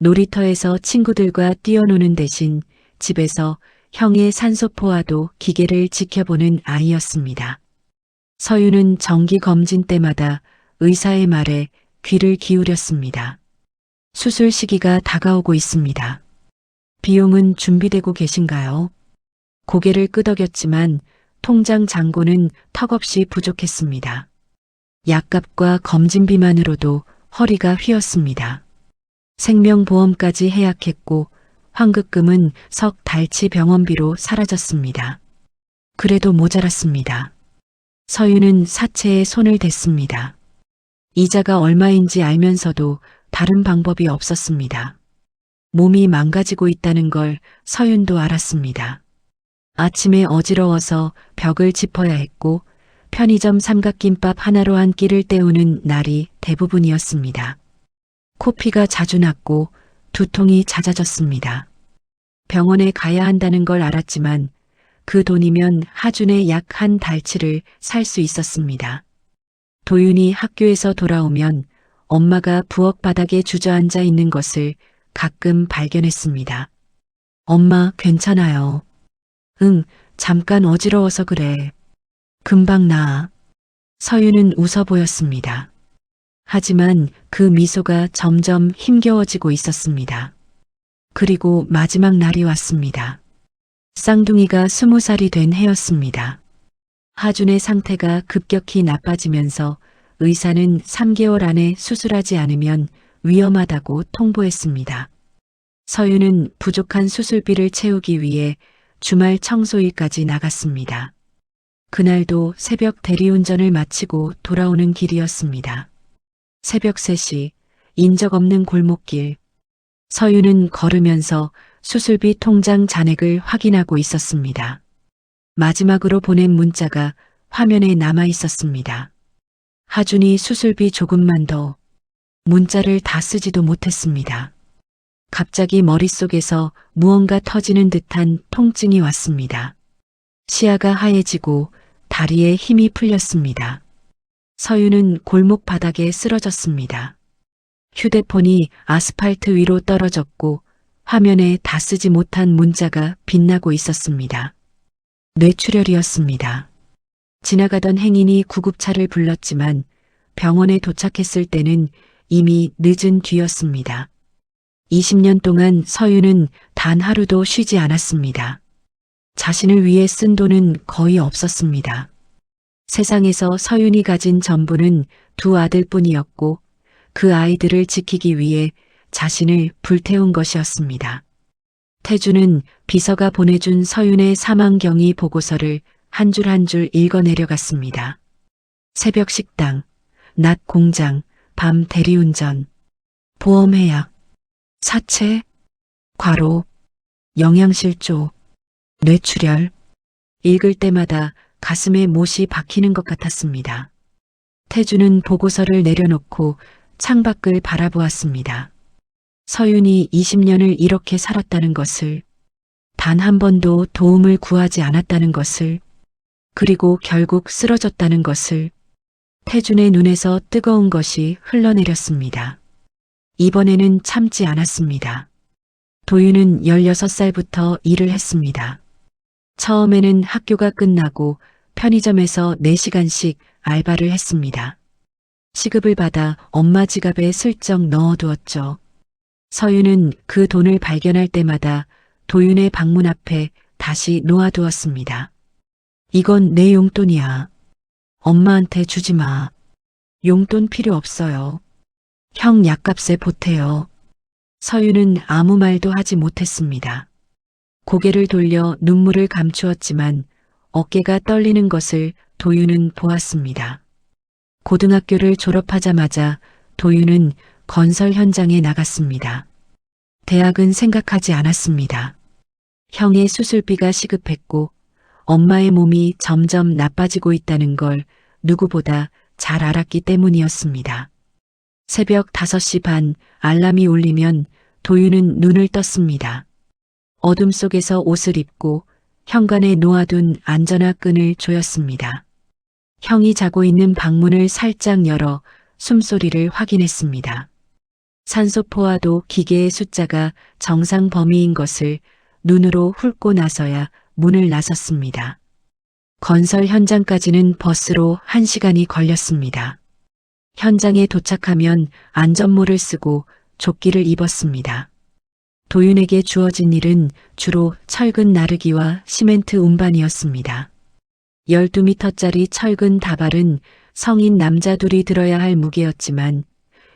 놀이터에서 친구들과 뛰어노는 대신 집에서 형의 산소포화도 기계를 지켜보는 아이였습니다. 서윤은 정기 검진 때마다 의사의 말에 귀를 기울였습니다. 수술 시기가 다가오고 있습니다. 비용은 준비되고 계신가요? 고개를 끄덕였지만 통장 잔고는 턱없이 부족했습니다. 약값과 검진비만으로도 허리가 휘었습니다. 생명보험까지 해약했고 환급금은 석 달치 병원비로 사라졌습니다. 그래도 모자랐습니다. 서윤은 사채에 손을 댔습니다. 이자가 얼마인지 알면서도 다른 방법이 없었습니다. 몸이 망가지고 있다는 걸 서윤도 알았습니다. 아침에 어지러워서 벽을 짚어야 했고 편의점 삼각김밥 하나로 한 끼를 때우는 날이 대부분이었습니다. 코피가 자주 났고 두통이 잦아졌습니다. 병원에 가야 한다는 걸 알았지만 그 돈이면 하준의 약 한 달치를 살 수 있었습니다. 도윤이 학교에서 돌아오면 엄마가 부엌 바닥에 주저앉아 있는 것을 가끔 발견했습니다. 엄마, 괜찮아요. 응, 잠깐 어지러워서 그래. 금방 나아. 서유는 웃어 보였습니다. 하지만 그 미소가 점점 힘겨워지고 있었습니다. 그리고 마지막 날이 왔습니다. 쌍둥이가 20살이 된 해였습니다. 하준의 상태가 급격히 나빠지면서 의사는 3개월 안에 수술하지 않으면 위험하다고 통보했습니다. 서유는 부족한 수술비를 채우기 위해 주말 청소일까지 나갔습니다. 그날도 새벽 대리운전을 마치고 돌아오는 길이었습니다. 새벽 3시, 인적 없는 골목길. 서유는 걸으면서 수술비 통장 잔액을 확인하고 있었습니다. 마지막으로 보낸 문자가 화면에 남아 있었습니다. 하준이 수술비 조금만 더. 문자를 다 쓰지도 못했습니다. 갑자기 머릿속에서 무언가 터지는 듯한 통증이 왔습니다. 시야가 하얘지고 다리에 힘이 풀렸습니다. 서유는 골목 바닥에 쓰러졌습니다. 휴대폰이 아스팔트 위로 떨어졌고 화면에 다 쓰지 못한 문자가 빛나고 있었습니다. 뇌출혈이었습니다. 지나가던 행인이 구급차를 불렀지만 병원에 도착했을 때는 이미 늦은 뒤였습니다. 20년 동안 서유는 단 하루도 쉬지 않았습니다. 자신을 위해 쓴 돈은 거의 없었습니다. 세상에서 서윤이 가진 전부는 2 아들뿐이었고 그 아이들을 지키기 위해 자신을 불태운 것이었습니다. 태주는 비서가 보내준 서윤의 사망경위 보고서를 한 줄 한 줄 읽어 내려갔습니다. 새벽 식당, 낮 공장, 밤 대리운전, 보험해약, 사체, 과로, 영양실조, 뇌출혈. 읽을 때마다 가슴에 못이 박히는 것 같았습니다. 태주는 보고서를 내려놓고 창밖을 바라보았습니다. 서윤이 20년을 이렇게 살았다는 것을, 단 한 번도 도움을 구하지 않았다는 것을, 그리고 결국 쓰러졌다는 것을. 태준의 눈에서 뜨거운 것이 흘러내렸습니다. 이번에는 참지 않았습니다. 도윤은 16살부터 일을 했습니다. 처음에는 학교가 끝나고 편의점에서 4시간씩 알바를 했습니다. 시급을 받아 엄마 지갑에 슬쩍 넣어두었죠. 서윤은 그 돈을 발견할 때마다 도윤의 방문 앞에 다시 놓아두었습니다. 이건 내 용돈이야. 엄마한테 주지 마. 용돈 필요 없어요. 형 약값에 보태요. 서윤은 아무 말도 하지 못했습니다. 고개를 돌려 눈물을 감추었지만 어깨가 떨리는 것을 도윤은 보았습니다. 고등학교를 졸업하자마자 도윤은 건설 현장에 나갔습니다. 대학은 생각하지 않았습니다. 형의 수술비가 시급했고 엄마의 몸이 점점 나빠지고 있다는 걸 누구보다 잘 알았기 때문이었습니다. 새벽 5시 반 알람이 울리면 도윤은 눈을 떴습니다. 어둠 속에서 옷을 입고 현관에 놓아둔 안전화 끈을 조였습니다. 형이 자고 있는 방문을 살짝 열어 숨소리를 확인했습니다. 산소 포화도 기계의 숫자가 정상 범위인 것을 눈으로 훑고 나서야 문을 나섰습니다. 건설 현장까지는 버스로 1시간이 걸렸습니다. 현장에 도착하면 안전모를 쓰고 조끼를 입었습니다. 도윤에게 주어진 일은 주로 철근 나르기와 시멘트 운반이었습니다. 12m짜리 철근 다발은 성인 남자 둘이 들어야 할 무게였지만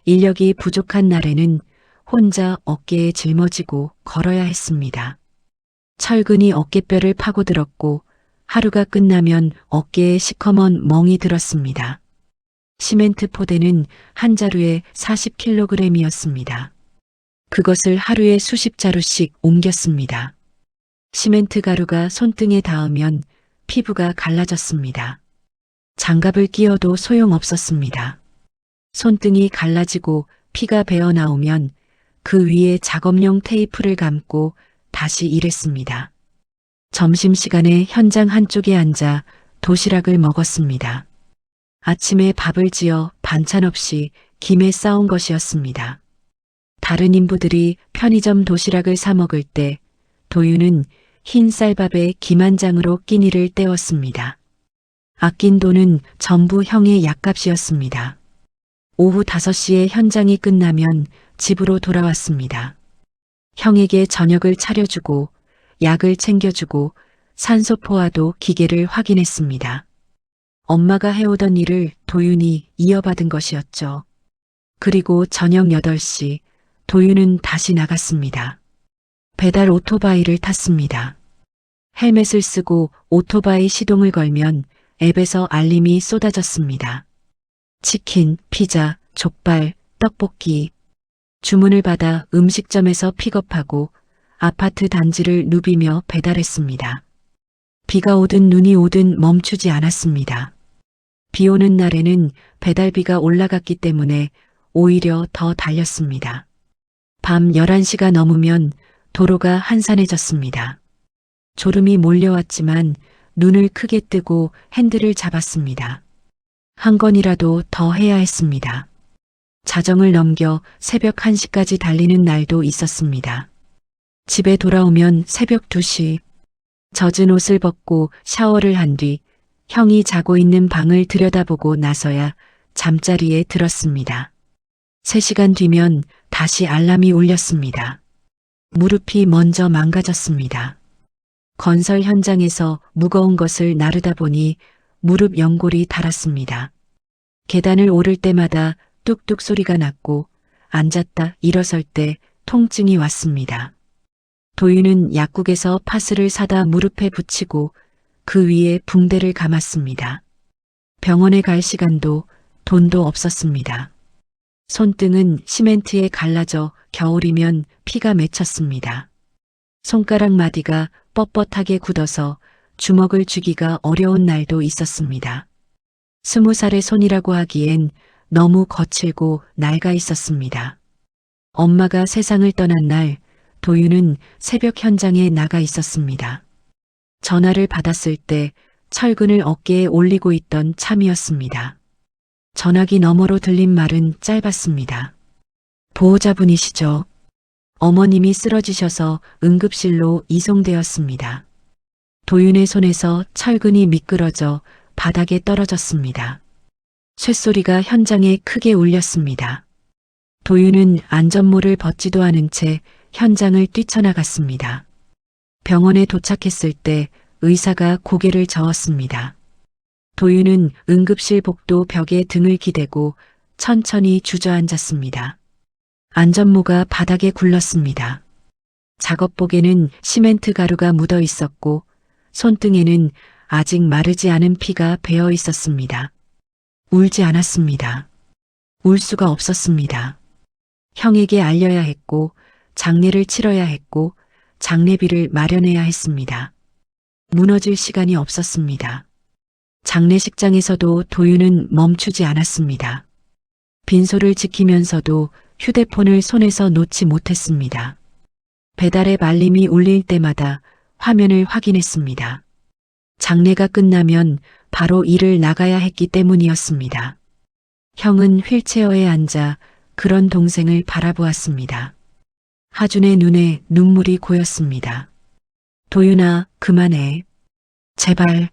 인력이 부족한 날에는 혼자 어깨에 짊어지고 걸어야 했습니다. 철근이 어깨뼈를 파고들었고 하루가 끝나면 어깨에 시커먼 멍이 들었습니다. 시멘트 포대는 한 자루에 40kg이었습니다. 그것을 하루에 수십 자루씩 옮겼습니다. 시멘트 가루가 손등에 닿으면 피부가 갈라졌습니다. 장갑을 끼워도 소용없었습니다. 손등이 갈라지고 피가 배어 나오면 그 위에 작업용 테이프를 감고 다시 일했습니다. 점심시간에 현장 한쪽에 앉아 도시락을 먹었습니다. 아침에 밥을 지어 반찬 없이 김에 싸온 것이었습니다. 다른 인부들이 편의점 도시락을 사 먹을 때 도윤은 흰 쌀밥에 김 한 장으로 끼니를 때웠습니다. 아낀 돈은 전부 형의 약값이었습니다. 오후 5시에 현장이 끝나면 집으로 돌아왔습니다. 형에게 저녁을 차려주고 약을 챙겨주고 산소포화도 기계를 확인했습니다. 엄마가 해오던 일을 도윤이 이어받은 것이었죠. 그리고 저녁 8시 도윤은 다시 나갔습니다. 배달 오토바이를 탔습니다. 헬멧을 쓰고 오토바이 시동을 걸면 앱에서 알림이 쏟아졌습니다. 치킨, 피자, 족발, 떡볶이. 주문을 받아 음식점에서 픽업하고 아파트 단지를 누비며 배달했습니다. 비가 오든 눈이 오든 멈추지 않았습니다. 비 오는 날에는 배달비가 올라갔기 때문에 오히려 더 달렸습니다. 밤 11시가 넘으면 도로가 한산해졌습니다. 졸음이 몰려왔지만 눈을 크게 뜨고 핸들을 잡았습니다. 한 건이라도 더 해야 했습니다. 자정을 넘겨 새벽 1시까지 달리는 날도 있었습니다. 집에 돌아오면 새벽 2시. 젖은 옷을 벗고 샤워를 한 뒤 형이 자고 있는 방을 들여다보고 나서야 잠자리에 들었습니다. 3시간 뒤면 다시 알람이 울렸습니다. 무릎이 먼저 망가졌습니다. 건설 현장에서 무거운 것을 나르다 보니 무릎 연골이 닳았습니다. 계단을 오를 때마다 뚝뚝 소리가 났고 앉았다 일어설 때 통증이 왔습니다. 도윤은 약국에서 파스를 사다 무릎에 붙이고 그 위에 붕대를 감았습니다. 병원에 갈 시간도 돈도 없었습니다. 손등은 시멘트에 갈라져 겨울이면 피가 맺혔습니다. 손가락 마디가 뻣뻣하게 굳어서 주먹을 쥐기가 어려운 날도 있었습니다. 20살의 손이라고 하기엔 너무 거칠고 낡아 있었습니다. 엄마가 세상을 떠난 날 도윤은 새벽 현장에 나가 있었습니다. 전화를 받았을 때 철근을 어깨에 올리고 있던 참이었습니다. 전화기 너머로 들린 말은 짧았습니다. 보호자분이시죠? 어머님이 쓰러지셔서 응급실로 이송되었습니다. 도윤의 손에서 철근이 미끄러져 바닥에 떨어졌습니다. 쇳소리가 현장에 크게 울렸습니다. 도윤은 안전모를 벗지도 않은 채 현장을 뛰쳐나갔습니다. 병원에 도착했을 때 의사가 고개를 저었습니다. 도윤은 응급실 복도 벽에 등을 기대고 천천히 주저앉았습니다. 안전모가 바닥에 굴렀습니다. 작업복에는 시멘트 가루가 묻어 있었고 손등에는 아직 마르지 않은 피가 배어 있었습니다. 울지 않았습니다. 울 수가 없었습니다. 형에게 알려야 했고 장례를 치러야 했고 장례비를 마련해야 했습니다. 무너질 시간이 없었습니다. 장례식장에서도 도윤은 멈추지 않았습니다. 빈소를 지키면서도 휴대폰을 손에서 놓지 못했습니다. 배달의 알림이 울릴 때마다 화면을 확인했습니다. 장례가 끝나면 바로 일을 나가야 했기 때문이었습니다. 형은 휠체어에 앉아 그런 동생을 바라보았습니다. 하준의 눈에 눈물이 고였습니다. 도윤아, 그만해. 제발.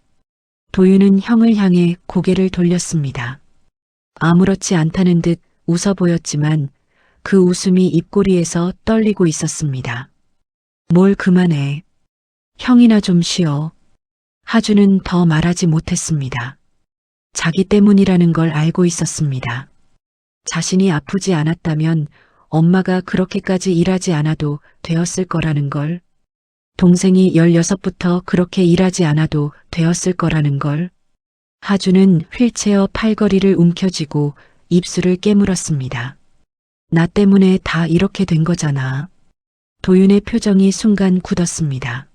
도윤은 형을 향해 고개를 돌렸습니다. 아무렇지 않다는 듯 웃어 보였지만 그 웃음이 입꼬리에서 떨리고 있었습니다. 뭘 그만해. 형이나 좀 쉬어. 하준은 더 말하지 못했습니다. 자기 때문이라는 걸 알고 있었습니다. 자신이 아프지 않았다면 엄마가 그렇게까지 일하지 않아도 되었을 거라는 걸. 동생이 16부터 그렇게 일하지 않아도 되었을 거라는 걸. 하준은 휠체어 팔걸이를 움켜쥐고 입술을 깨물었습니다. 나 때문에 다 이렇게 된 거잖아. 도윤의 표정이 순간 굳었습니다.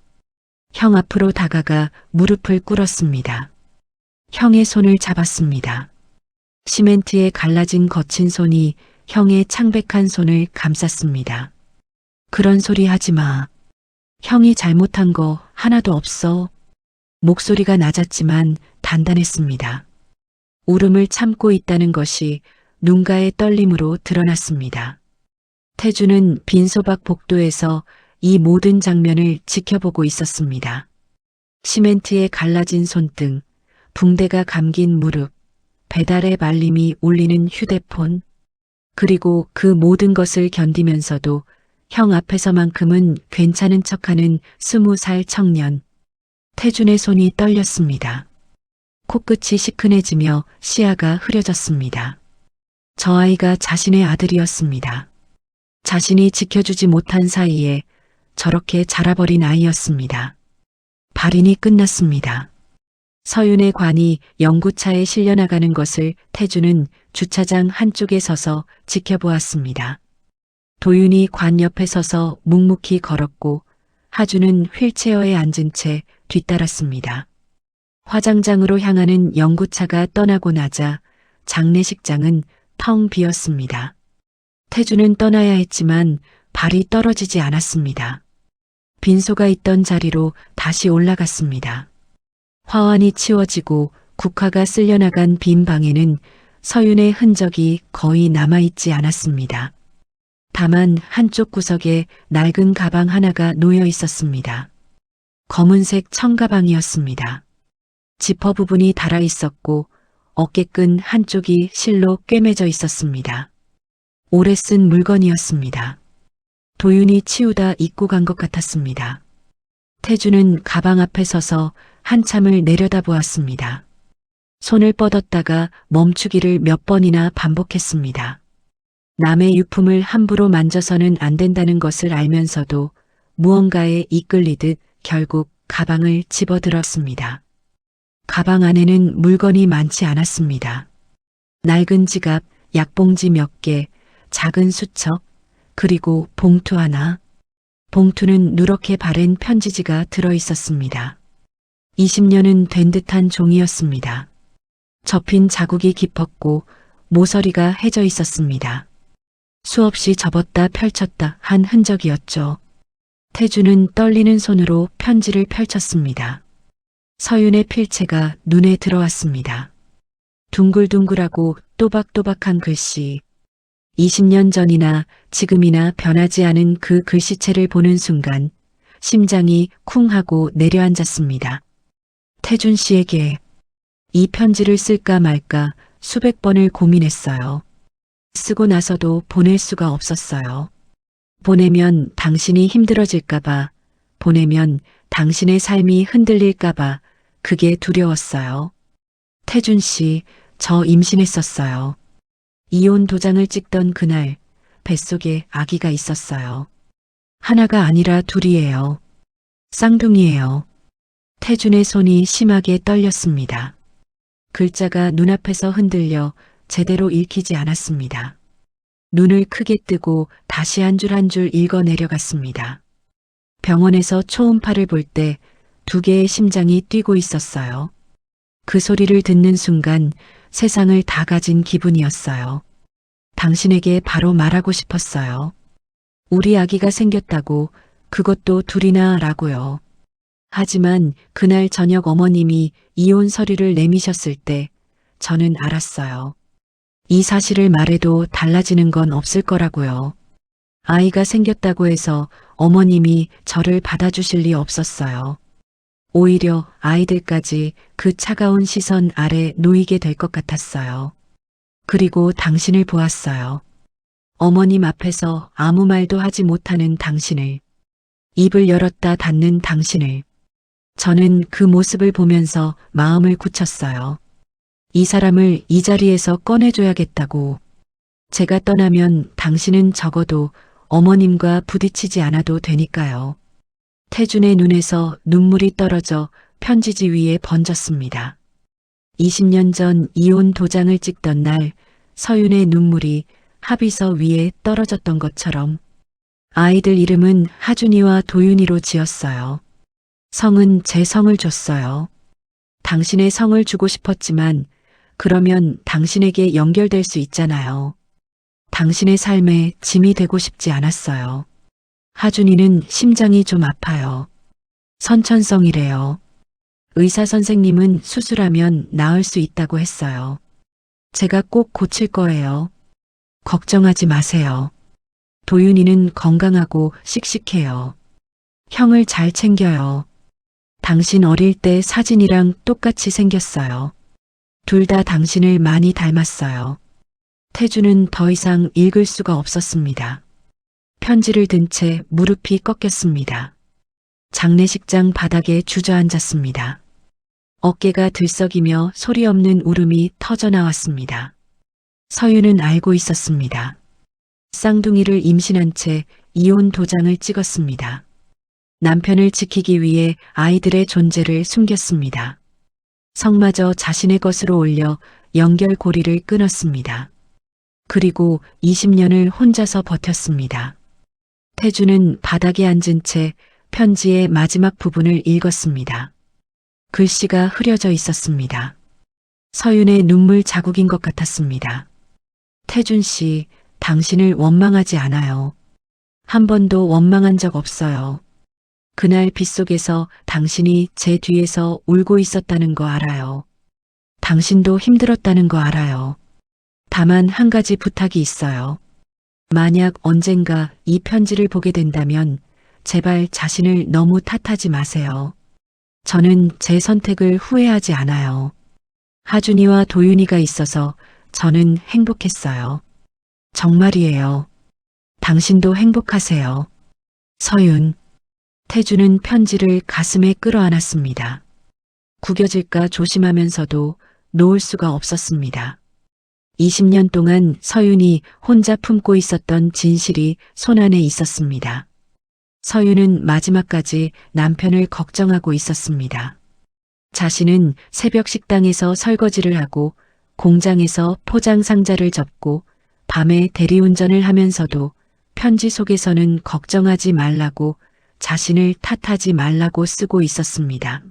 형 앞으로 다가가 무릎을 꿇었습니다. 형의 손을 잡았습니다. 시멘트에 갈라진 거친 손이 형의 창백한 손을 감쌌습니다. 그런 소리 하지 마. 형이 잘못한 거 하나도 없어. 목소리가 낮았지만 단단했습니다. 울음을 참고 있다는 것이 눈가의 떨림으로 드러났습니다. 태주는 빈소박 복도에서 이 모든 장면을 지켜보고 있었습니다. 시멘트에 갈라진 손등, 붕대가 감긴 무릎, 배달의 말림이 울리는 휴대폰, 그리고 그 모든 것을 견디면서도 형 앞에서만큼은 괜찮은 척하는 20살 청년. 태준의 손이 떨렸습니다. 코끝이 시큰해지며 시야가 흐려졌습니다. 저 아이가 자신의 아들이었습니다. 자신이 지켜주지 못한 사이에 저렇게 자라버린 아이였습니다. 발인이 끝났습니다. 서윤의 관이 영구차에 실려나가는 것을 태준은 주차장 한쪽에 서서 지켜보았습니다. 도윤이 관 옆에 서서 묵묵히 걸었고 하주는 휠체어에 앉은 채 뒤따랐습니다. 화장장으로 향하는 영구차가 떠나고 나자 장례식장은 텅 비었습니다. 태준은 떠나야 했지만 발이 떨어지지 않았습니다. 빈소가 있던 자리로 다시 올라갔습니다. 화환이 치워지고 국화가 쓸려나간 빈 방에는 서윤의 흔적이 거의 남아있지 않았습니다. 다만 한쪽 구석에 낡은 가방 하나가 놓여 있었습니다. 검은색 청가방이었습니다. 지퍼 부분이 닳아 있었고 어깨끈 한쪽이 실로 꿰매져 있었습니다. 오래 쓴 물건이었습니다. 도윤이 치우다 입고 간 것 같았습니다. 태준은 가방 앞에 서서 한참을 내려다보았습니다. 손을 뻗었다가 멈추기를 몇 번이나 반복했습니다. 남의 유품을 함부로 만져서는 안 된다는 것을 알면서도 무언가에 이끌리듯 결국 가방을 집어들었습니다. 가방 안에는 물건이 많지 않았습니다. 낡은 지갑, 약봉지 몇 개, 작은 수첩, 그리고 봉투 하나. 봉투는 누렇게 바른 편지지가 들어 있었습니다. 20년은 된 듯한 종이였습니다. 접힌 자국이 깊었고 모서리가 해져 있었습니다. 수없이 접었다 펼쳤다 한 흔적이었죠. 태준은 떨리는 손으로 편지를 펼쳤습니다. 서윤의 필체가 눈에 들어왔습니다. 둥글둥글하고 또박또박한 글씨. 20년 전이나 지금이나 변하지 않은 그 글씨체를 보는 순간 심장이 쿵 하고 내려앉았습니다. 태준 씨에게 이 편지를 쓸까 말까 수백 번을 고민했어요. 쓰고 나서도 보낼 수가 없었어요. 보내면 당신이 힘들어질까봐, 보내면 당신의 삶이 흔들릴까봐 그게 두려웠어요. 태준 씨, 저 임신했었어요. 이혼 도장을 찍던 그날 뱃속에 아기가 있었어요. 하나가 아니라 둘이에요. 쌍둥이에요. 태준의 손이 심하게 떨렸습니다. 글자가 눈앞에서 흔들려 제대로 읽히지 않았습니다. 눈을 크게 뜨고 다시 한 줄 한 줄 읽어 내려갔습니다. 병원에서 초음파를 볼 때 2개의 심장이 뛰고 있었어요. 그 소리를 듣는 순간 세상을 다 가진 기분이었어요. 당신에게 바로 말하고 싶었어요. 우리 아기가 생겼다고, 그것도 둘이나 라고요. 하지만 그날 저녁 어머님이 이혼 서류를 내미셨을 때 저는 알았어요. 이 사실을 말해도 달라지는 건 없을 거라고요. 아이가 생겼다고 해서 어머님이 저를 받아주실 리 없었어요. 오히려 아이들까지 그 차가운 시선 아래 놓이게 될 것 같았어요. 그리고 당신을 보았어요. 어머님 앞에서 아무 말도 하지 못하는 당신을, 입을 열었다 닫는 당신을. 저는 그 모습을 보면서 마음을 굳혔어요. 이 사람을 이 자리에서 꺼내줘야겠다고. 제가 떠나면 당신은 적어도 어머님과 부딪히지 않아도 되니까요. 태준의 눈에서 눈물이 떨어져 편지지 위에 번졌습니다. 20년 전 이혼 도장을 찍던 날 서윤의 눈물이 합의서 위에 떨어졌던 것처럼 아이들 이름은 하준이와 도윤이로 지었어요. 성은 제 성을 줬어요. 당신의 성을 주고 싶었지만 그러면 당신에게 연결될 수 있잖아요. 당신의 삶에 짐이 되고 싶지 않았어요. 하준이는 심장이 좀 아파요. 선천성이래요. 의사 선생님은 수술하면 나을 수 있다고 했어요. 제가 꼭 고칠 거예요. 걱정하지 마세요. 도윤이는 건강하고 씩씩해요. 형을 잘 챙겨요. 당신 어릴 때 사진이랑 똑같이 생겼어요. 둘 다 당신을 많이 닮았어요. 태주는 더 이상 읽을 수가 없었습니다. 편지를 든 채 무릎이 꺾였습니다. 장례식장 바닥에 주저앉았습니다. 어깨가 들썩이며 소리 없는 울음이 터져 나왔습니다. 서윤은 알고 있었습니다. 쌍둥이를 임신한 채 이혼 도장을 찍었습니다. 남편을 지키기 위해 아이들의 존재를 숨겼습니다. 성마저 자신의 것으로 올려 연결고리를 끊었습니다. 그리고 20년을 혼자서 버텼습니다. 태주는 바닥에 앉은 채 편지의 마지막 부분을 읽었습니다. 글씨가 흐려져 있었습니다. 서윤의 눈물 자국인 것 같았습니다. 태준 씨, 당신을 원망하지 않아요. 한 번도 원망한 적 없어요. 그날 빗속에서 당신이 제 뒤에서 울고 있었다는 거 알아요. 당신도 힘들었다는 거 알아요. 다만 한 가지 부탁이 있어요. 만약 언젠가 이 편지를 보게 된다면 제발 자신을 너무 탓하지 마세요. 저는 제 선택을 후회하지 않아요. 하준이와 도윤이가 있어서 저는 행복했어요. 정말이에요. 당신도 행복하세요. 서윤. 태주는 편지를 가슴에 끌어안았습니다. 구겨질까 조심하면서도 놓을 수가 없었습니다. 20년 동안 서윤이 혼자 품고 있었던 진실이 손안에 있었습니다. 서윤은 마지막까지 남편을 걱정하고 있었습니다. 자신은 새벽 식당에서 설거지를 하고 공장에서 포장 상자를 접고 밤에 대리운전을 하면서도 편지 속에서는 걱정하지 말라고 자신을 탓하지 말라고 쓰고 있었습니다.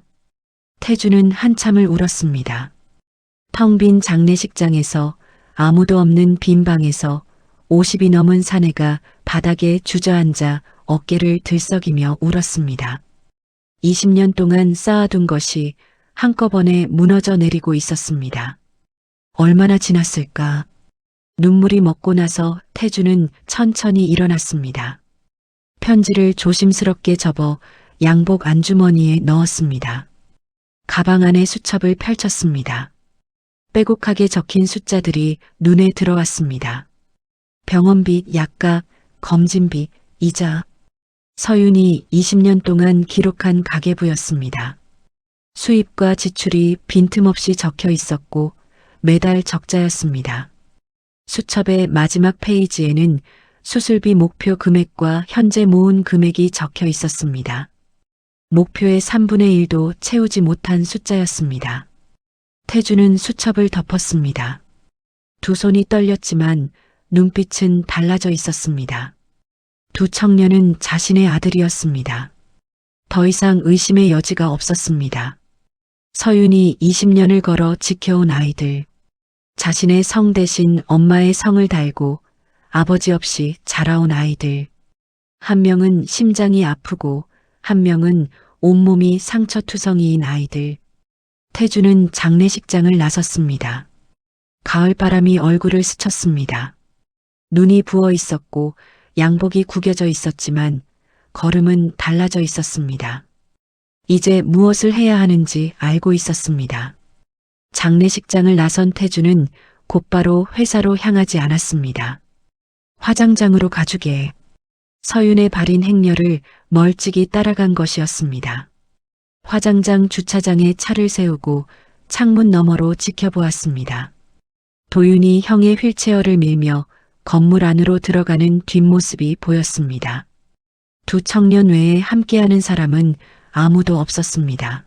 태주는 한참을 울었습니다. 텅 빈 장례식장에서 아무도 없는 빈 방에서 50이 넘은 사내가 바닥에 주저앉아 어깨를 들썩이며 울었습니다. 20년 동안 쌓아둔 것이 한꺼번에 무너져 내리고 있었습니다. 얼마나 지났을까? 눈물이 먹고 나서 태주는 천천히 일어났습니다. 편지를 조심스럽게 접어 양복 안주머니에 넣었습니다. 가방 안에 수첩을 펼쳤습니다. 빼곡하게 적힌 숫자들이 눈에 들어왔습니다. 병원비, 약값, 검진비, 이자. 서윤이 20년 동안 기록한 가계부였습니다. 수입과 지출이 빈틈없이 적혀 있었고 매달 적자였습니다. 수첩의 마지막 페이지에는 수술비 목표 금액과 현재 모은 금액이 적혀 있었습니다. 목표의 3분의 1도 채우지 못한 숫자였습니다. 태주는 수첩을 덮었습니다. 두 손이 떨렸지만 눈빛은 달라져 있었습니다. 두 청년은 자신의 아들이었습니다. 더 이상 의심의 여지가 없었습니다. 서윤이 20년을 걸어 지켜온 아이들. 자신의 성 대신 엄마의 성을 달고 아버지 없이 자라온 아이들. 한 명은 심장이 아프고 한 명은 온몸이 상처투성이인 아이들. 태주는 장례식장을 나섰습니다. 가을바람이 얼굴을 스쳤습니다. 눈이 부어 있었고 양복이 구겨져 있었지만 걸음은 달라져 있었습니다. 이제 무엇을 해야 하는지 알고 있었습니다. 장례식장을 나선 태주는 곧바로 회사로 향하지 않았습니다. 화장장으로 가주게. 서윤의 발인 행렬을 멀찍이 따라간 것이었습니다. 화장장 주차장에 차를 세우고 창문 너머로 지켜보았습니다. 도윤이 형의 휠체어를 밀며 건물 안으로 들어가는 뒷모습이 보였습니다. 두 청년 외에 함께하는 사람은 아무도 없었습니다.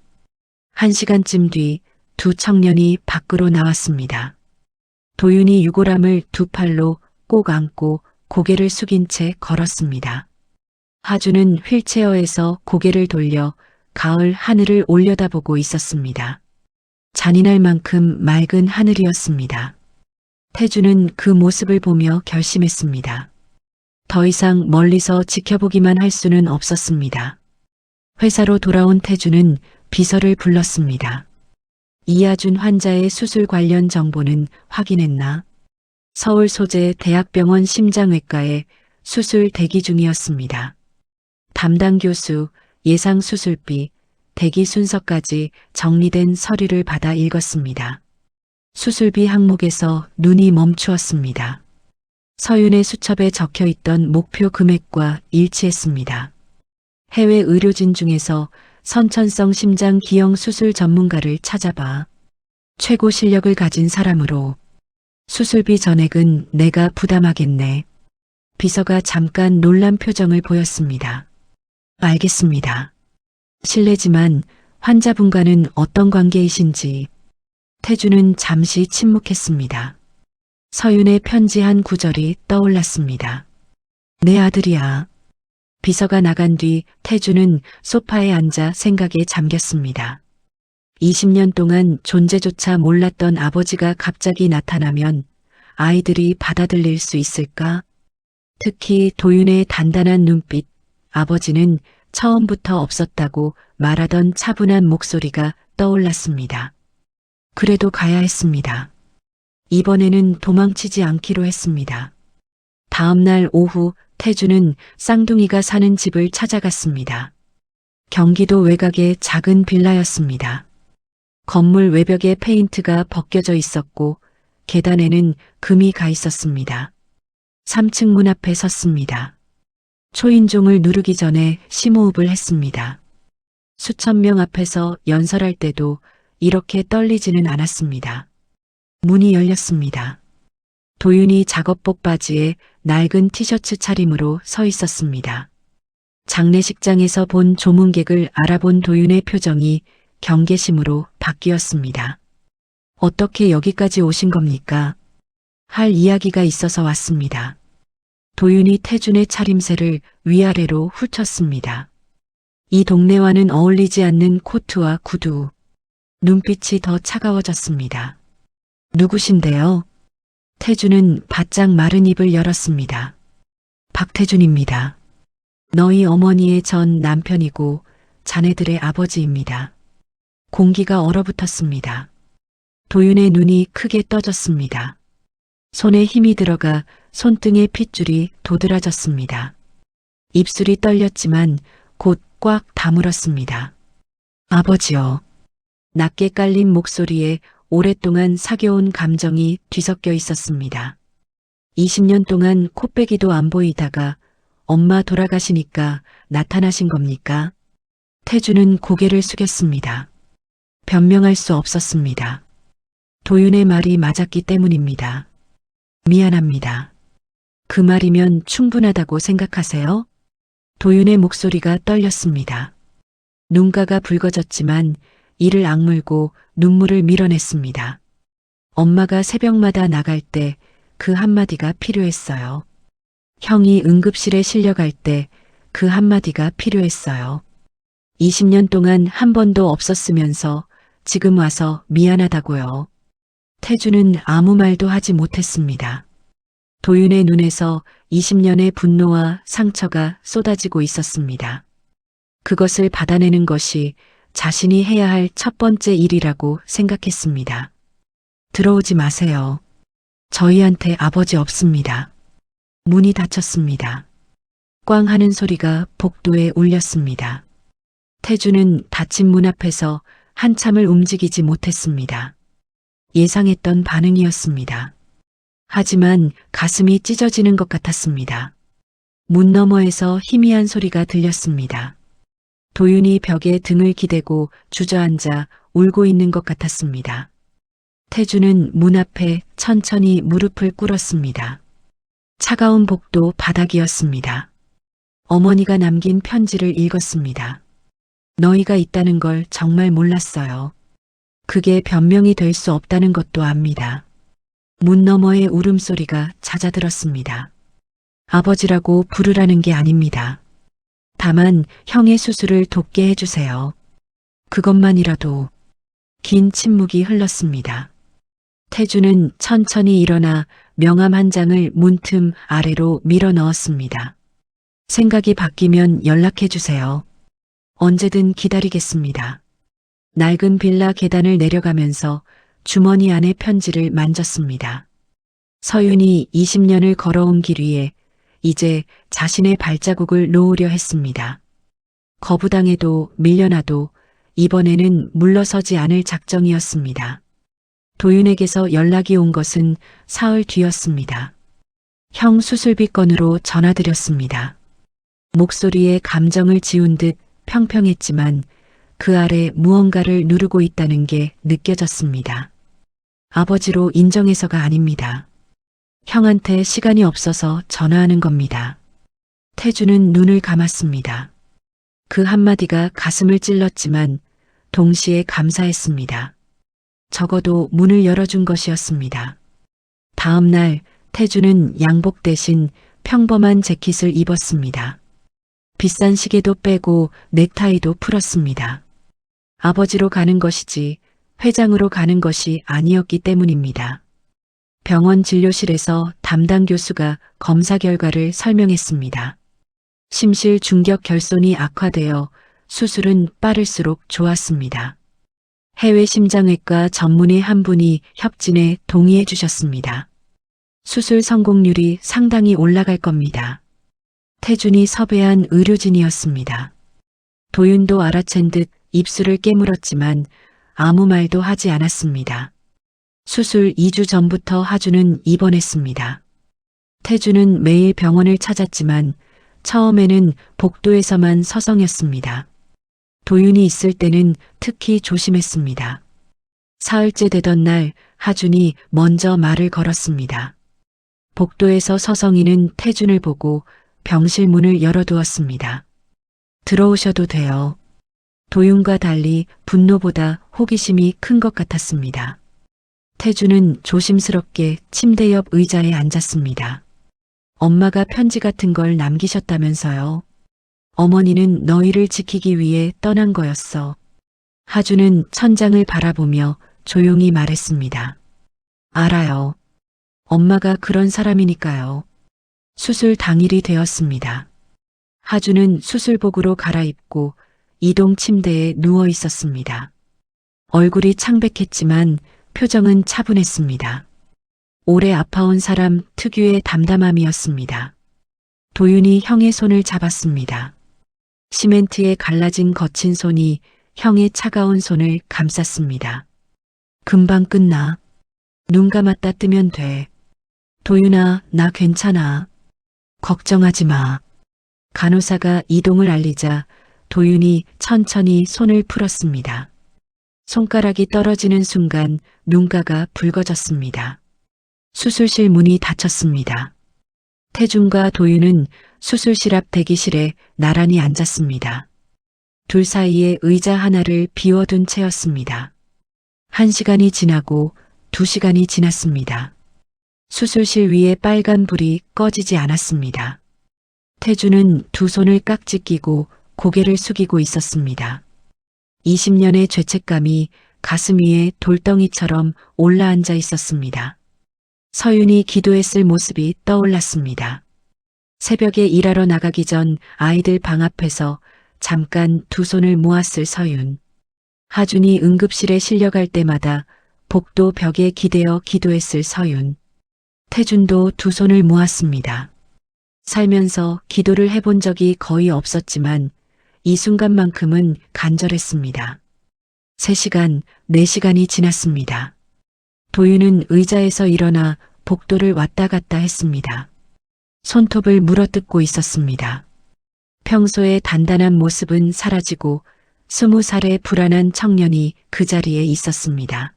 1시간쯤 뒤 두 청년이 밖으로 나왔습니다. 도윤이 유골함을 두 팔로 꼭 안고 고개를 숙인 채 걸었습니다. 하주는 휠체어에서 고개를 돌려 가을 하늘을 올려다보고 있었습니다. 잔인할 만큼 맑은 하늘이었습니다. 태주는 그 모습을 보며 결심했습니다. 더 이상 멀리서 지켜보기만 할 수는 없었습니다. 회사로 돌아온 태주는 비서를 불렀습니다. 이하준 환자의 수술 관련 정보는 확인했나? 서울 소재 대학병원 심장외과에 수술 대기 중이었습니다. 담당 교수, 예상 수술비, 대기 순서까지 정리된 서류를 받아 읽었습니다. 수술비 항목에서 눈이 멈추었습니다. 서윤의 수첩에 적혀 있던 목표 금액과 일치했습니다. 해외 의료진 중에서 선천성 심장 기형 수술 전문가를 찾아봐. 최고 실력을 가진 사람으로 수술비 전액은 내가 부담하겠네. 비서가 잠깐 놀란 표정을 보였습니다. 알겠습니다. 실례지만 환자분과는 어떤 관계이신지. 태주는 잠시 침묵했습니다. 서윤의 편지 한 구절이 떠올랐습니다. 내 아들이야. 비서가 나간 뒤 태주는 소파에 앉아 생각에 잠겼습니다. 20년 동안 존재조차 몰랐던 아버지가 갑자기 나타나면 아이들이 받아들일 수 있을까? 특히 도윤의 단단한 눈빛, 아버지는 처음부터 없었다고 말하던 차분한 목소리가 떠올랐습니다. 그래도 가야 했습니다. 이번에는 도망치지 않기로 했습니다. 다음 날 오후 태주는 쌍둥이가 사는 집을 찾아갔습니다. 경기도 외곽의 작은 빌라였습니다. 건물 외벽에 페인트가 벗겨져 있었고 계단에는 금이 가 있었습니다. 3층 문 앞에 섰습니다. 초인종을 누르기 전에 심호흡을 했습니다. 수천 명 앞에서 연설할 때도 이렇게 떨리지는 않았습니다. 문이 열렸습니다. 도윤이 작업복 바지에 낡은 티셔츠 차림으로 서 있었습니다. 장례식장에서 본 조문객을 알아본 도윤의 표정이 경계심으로 바뀌었습니다. 어떻게 여기까지 오신 겁니까? 할 이야기가 있어서 왔습니다. 도윤이 태준의 차림새를 위아래로 훑었습니다. 이 동네와는 어울리지 않는 코트와 구두. 눈빛이 더 차가워졌습니다. 누구신데요? 태준은 바짝 마른 입을 열었습니다. 박태준입니다. 너희 어머니의 전 남편이고 자네들의 아버지입니다. 공기가 얼어붙었습니다. 도윤의 눈이 크게 떠졌습니다. 손에 힘이 들어가 손등의 핏줄이 도드라졌습니다. 입술이 떨렸지만 곧 꽉 다물었습니다. 아버지요. 낮게 깔린 목소리에 오랫동안 사겨온 감정이 뒤섞여 있었습니다. 20년 동안 코빼기도 안 보이다가 엄마 돌아가시니까 나타나신 겁니까? 태주는 고개를 숙였습니다. 변명할 수 없었습니다. 도윤의 말이 맞았기 때문입니다. 미안합니다. 그 말이면 충분하다고 생각하세요? 도윤의 목소리가 떨렸습니다. 눈가가 붉어졌지만 이를 악물고 눈물을 밀어냈습니다. 엄마가 새벽마다 나갈 때 그 한마디가 필요했어요. 형이 응급실에 실려갈 때 그 한마디가 필요했어요. 20년 동안 한 번도 없었으면서 지금 와서 미안하다고요. 태주는 아무 말도 하지 못했습니다. 도윤의 눈에서 20년의 분노와 상처가 쏟아지고 있었습니다. 그것을 받아내는 것이 자신이 해야 할 첫 번째 일이라고 생각했습니다. 들어오지 마세요. 저희한테 아버지 없습니다. 문이 닫혔습니다. 꽝 하는 소리가 복도에 울렸습니다. 태주는 닫힌 문 앞에서 한참을 움직이지 못했습니다. 예상했던 반응이었습니다. 하지만 가슴이 찢어지는 것 같았습니다. 문 너머에서 희미한 소리가 들렸습니다. 도윤이 벽에 등을 기대고 주저앉아 울고 있는 것 같았습니다. 태주는 문 앞에 천천히 무릎을 꿇었습니다. 차가운 복도 바닥이었습니다. 어머니가 남긴 편지를 읽었습니다. 너희가 있다는 걸 정말 몰랐어요. 그게 변명이 될 수 없다는 것도 압니다. 문 너머의 울음소리가 잦아들었습니다. 아버지라고 부르라는 게 아닙니다. 다만 형의 수술을 돕게 해주세요. 그것만이라도. 긴 침묵이 흘렀습니다. 태주는 천천히 일어나 명함 한 장을 문틈 아래로 밀어 넣었습니다. 생각이 바뀌면 연락해 주세요. 언제든 기다리겠습니다. 낡은 빌라 계단을 내려가면서 주머니 안의 편지를 만졌습니다. 서윤이 20년을 걸어온 길 위에 이제 자신의 발자국을 놓으려 했습니다. 거부당해도 밀려나도 이번에는 물러서지 않을 작정이었습니다. 도윤에게서 연락이 온 것은 사흘 뒤였습니다. 형 수술비 건으로 전화드렸습니다. 목소리에 감정을 지운 듯 평평했지만 그 아래 무언가를 누르고 있다는 게 느껴졌습니다. 아버지로 인정해서가 아닙니다. 형한테 시간이 없어서 전화하는 겁니다. 태주는 눈을 감았습니다. 그 한마디가 가슴을 찔렀지만 동시에 감사했습니다. 적어도 문을 열어준 것이었습니다. 다음 날 태주는 양복 대신 평범한 재킷을 입었습니다. 비싼 시계도 빼고 넥타이도 풀었습니다. 아버지로 가는 것이지 회장으로 가는 것이 아니었기 때문입니다. 병원 진료실에서 담당 교수가 검사 결과를 설명했습니다. 심실 중격 결손이 악화되어 수술은 빠를수록 좋았습니다. 해외 심장외과 전문의 한 분이 협진에 동의해 주셨습니다. 수술 성공률이 상당히 올라갈 겁니다. 태준이 섭외한 의료진이었습니다. 도윤도 알아챈 듯 입술을 깨물었지만 아무 말도 하지 않았습니다. 수술 2주 전부터 하주는 입원했습니다. 태주는 매일 병원을 찾았지만 처음에는 복도에서만 서성였습니다. 도윤이 있을 때는 특히 조심했습니다. 사흘째 되던 날 하준이 먼저 말을 걸었습니다. 복도에서 서성이는 태준을 보고 병실 문을 열어두었습니다. 들어오셔도 돼요. 도윤과 달리 분노보다 호기심이 큰 것 같았습니다. 태준은 조심스럽게 침대 옆 의자에 앉았습니다. 엄마가 편지 같은 걸 남기셨다면서요. 어머니는 너희를 지키기 위해 떠난 거였어. 하주는 천장을 바라보며 조용히 말했습니다. 알아요. 엄마가 그런 사람이니까요. 수술 당일이 되었습니다. 하주는 수술복으로 갈아입고 이동 침대에 누워 있었습니다. 얼굴이 창백했지만 표정은 차분했습니다. 오래 아파온 사람 특유의 담담함이었습니다. 도윤이 형의 손을 잡았습니다. 시멘트에 갈라진 거친 손이 형의 차가운 손을 감쌌습니다. 금방 끝나. 눈 감았다 뜨면 돼. 도윤아, 나 괜찮아. 걱정하지 마. 간호사가 이동을 알리자 도윤이 천천히 손을 풀었습니다. 손가락이 떨어지는 순간 눈가가 붉어졌습니다. 수술실 문이 닫혔습니다. 태준과 도윤은 수술실 앞 대기실에 나란히 앉았습니다. 둘 사이에 의자 하나를 비워둔 채였습니다. 1시간이 지나고 2시간이 지났습니다. 수술실 위에 빨간 불이 꺼지지 않았습니다. 태준은 두 손을 깍지 끼고 고개를 숙이고 있었습니다. 20년의 죄책감이 가슴 위에 돌덩이처럼 올라앉아 있었습니다. 서윤이 기도했을 모습이 떠올랐습니다. 새벽에 일하러 나가기 전 아이들 방 앞에서 잠깐 두 손을 모았을 서윤. 하준이 응급실에 실려갈 때마다 복도 벽에 기대어 기도했을 서윤. 태준도 두 손을 모았습니다. 살면서 기도를 해본 적이 거의 없었지만 이 순간만큼은 간절했습니다. 3시간, 4시간이 지났습니다. 도윤은 의자에서 일어나 복도를 왔다 갔다 했습니다. 손톱을 물어뜯고 있었습니다. 평소의 단단한 모습은 사라지고 20살의 불안한 청년이 그 자리에 있었습니다.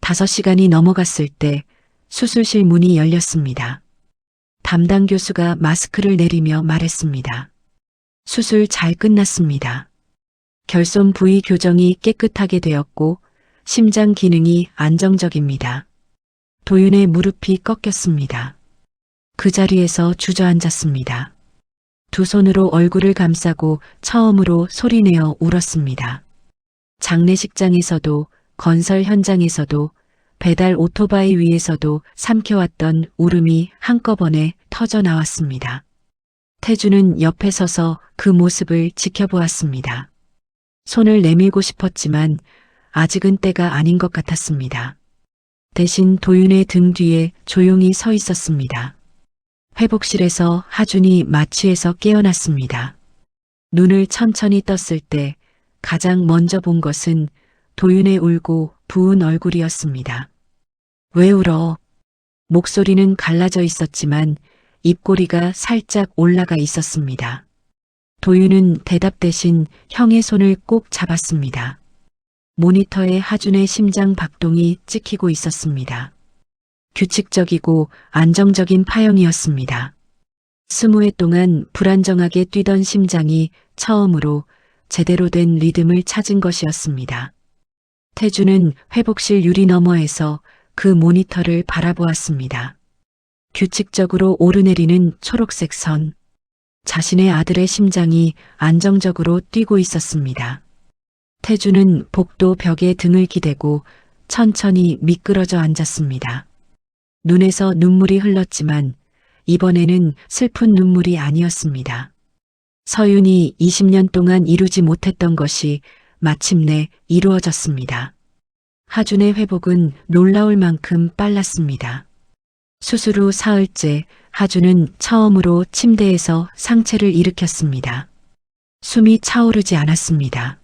5시간이 넘어갔을 때 수술실 문이 열렸습니다. 담당 교수가 마스크를 내리며 말했습니다. 수술 잘 끝났습니다. 결손 부위 교정이 깨끗하게 되었고 심장 기능이 안정적입니다. 도윤의 무릎이 꺾였습니다. 그 자리에서 주저앉았습니다. 두 손으로 얼굴을 감싸고 처음으로 소리내어 울었습니다. 장례식장에서도 건설 현장에서도 배달 오토바이 위에서도 삼켜왔던 울음이 한꺼번에 터져 나왔습니다. 태주는 옆에 서서 그 모습을 지켜보았습니다. 손을 내밀고 싶었지만 아직은 때가 아닌 것 같았습니다. 대신 도윤의 등 뒤에 조용히 서 있었습니다. 회복실에서 하준이 마취해서 깨어났습니다. 눈을 천천히 떴을 때 가장 먼저 본 것은 도윤의 울고 부은 얼굴이었습니다. 왜 울어? 목소리는 갈라져 있었지만 입꼬리가 살짝 올라가 있었습니다. 도윤은 대답 대신 형의 손을 꼭 잡았습니다. 모니터에 하준의 심장 박동이 찍히고 있었습니다. 규칙적이고 안정적인 파형이었습니다. 20회 동안 불안정하게 뛰던 심장이 처음으로 제대로 된 리듬을 찾은 것이었습니다. 태주는 회복실 유리 너머에서 그 모니터를 바라보았습니다. 규칙적으로 오르내리는 초록색 선. 자신의 아들의 심장이 안정적으로 뛰고 있었습니다. 태주는 복도 벽에 등을 기대고 천천히 미끄러져 앉았습니다. 눈에서 눈물이 흘렀지만 이번에는 슬픈 눈물이 아니었습니다. 서윤이 20년 동안 이루지 못했던 것이 마침내 이루어졌습니다. 하준의 회복은 놀라울 만큼 빨랐습니다. 수술 후 사흘째 하준은 처음으로 침대에서 상체를 일으켰습니다. 숨이 차오르지 않았습니다.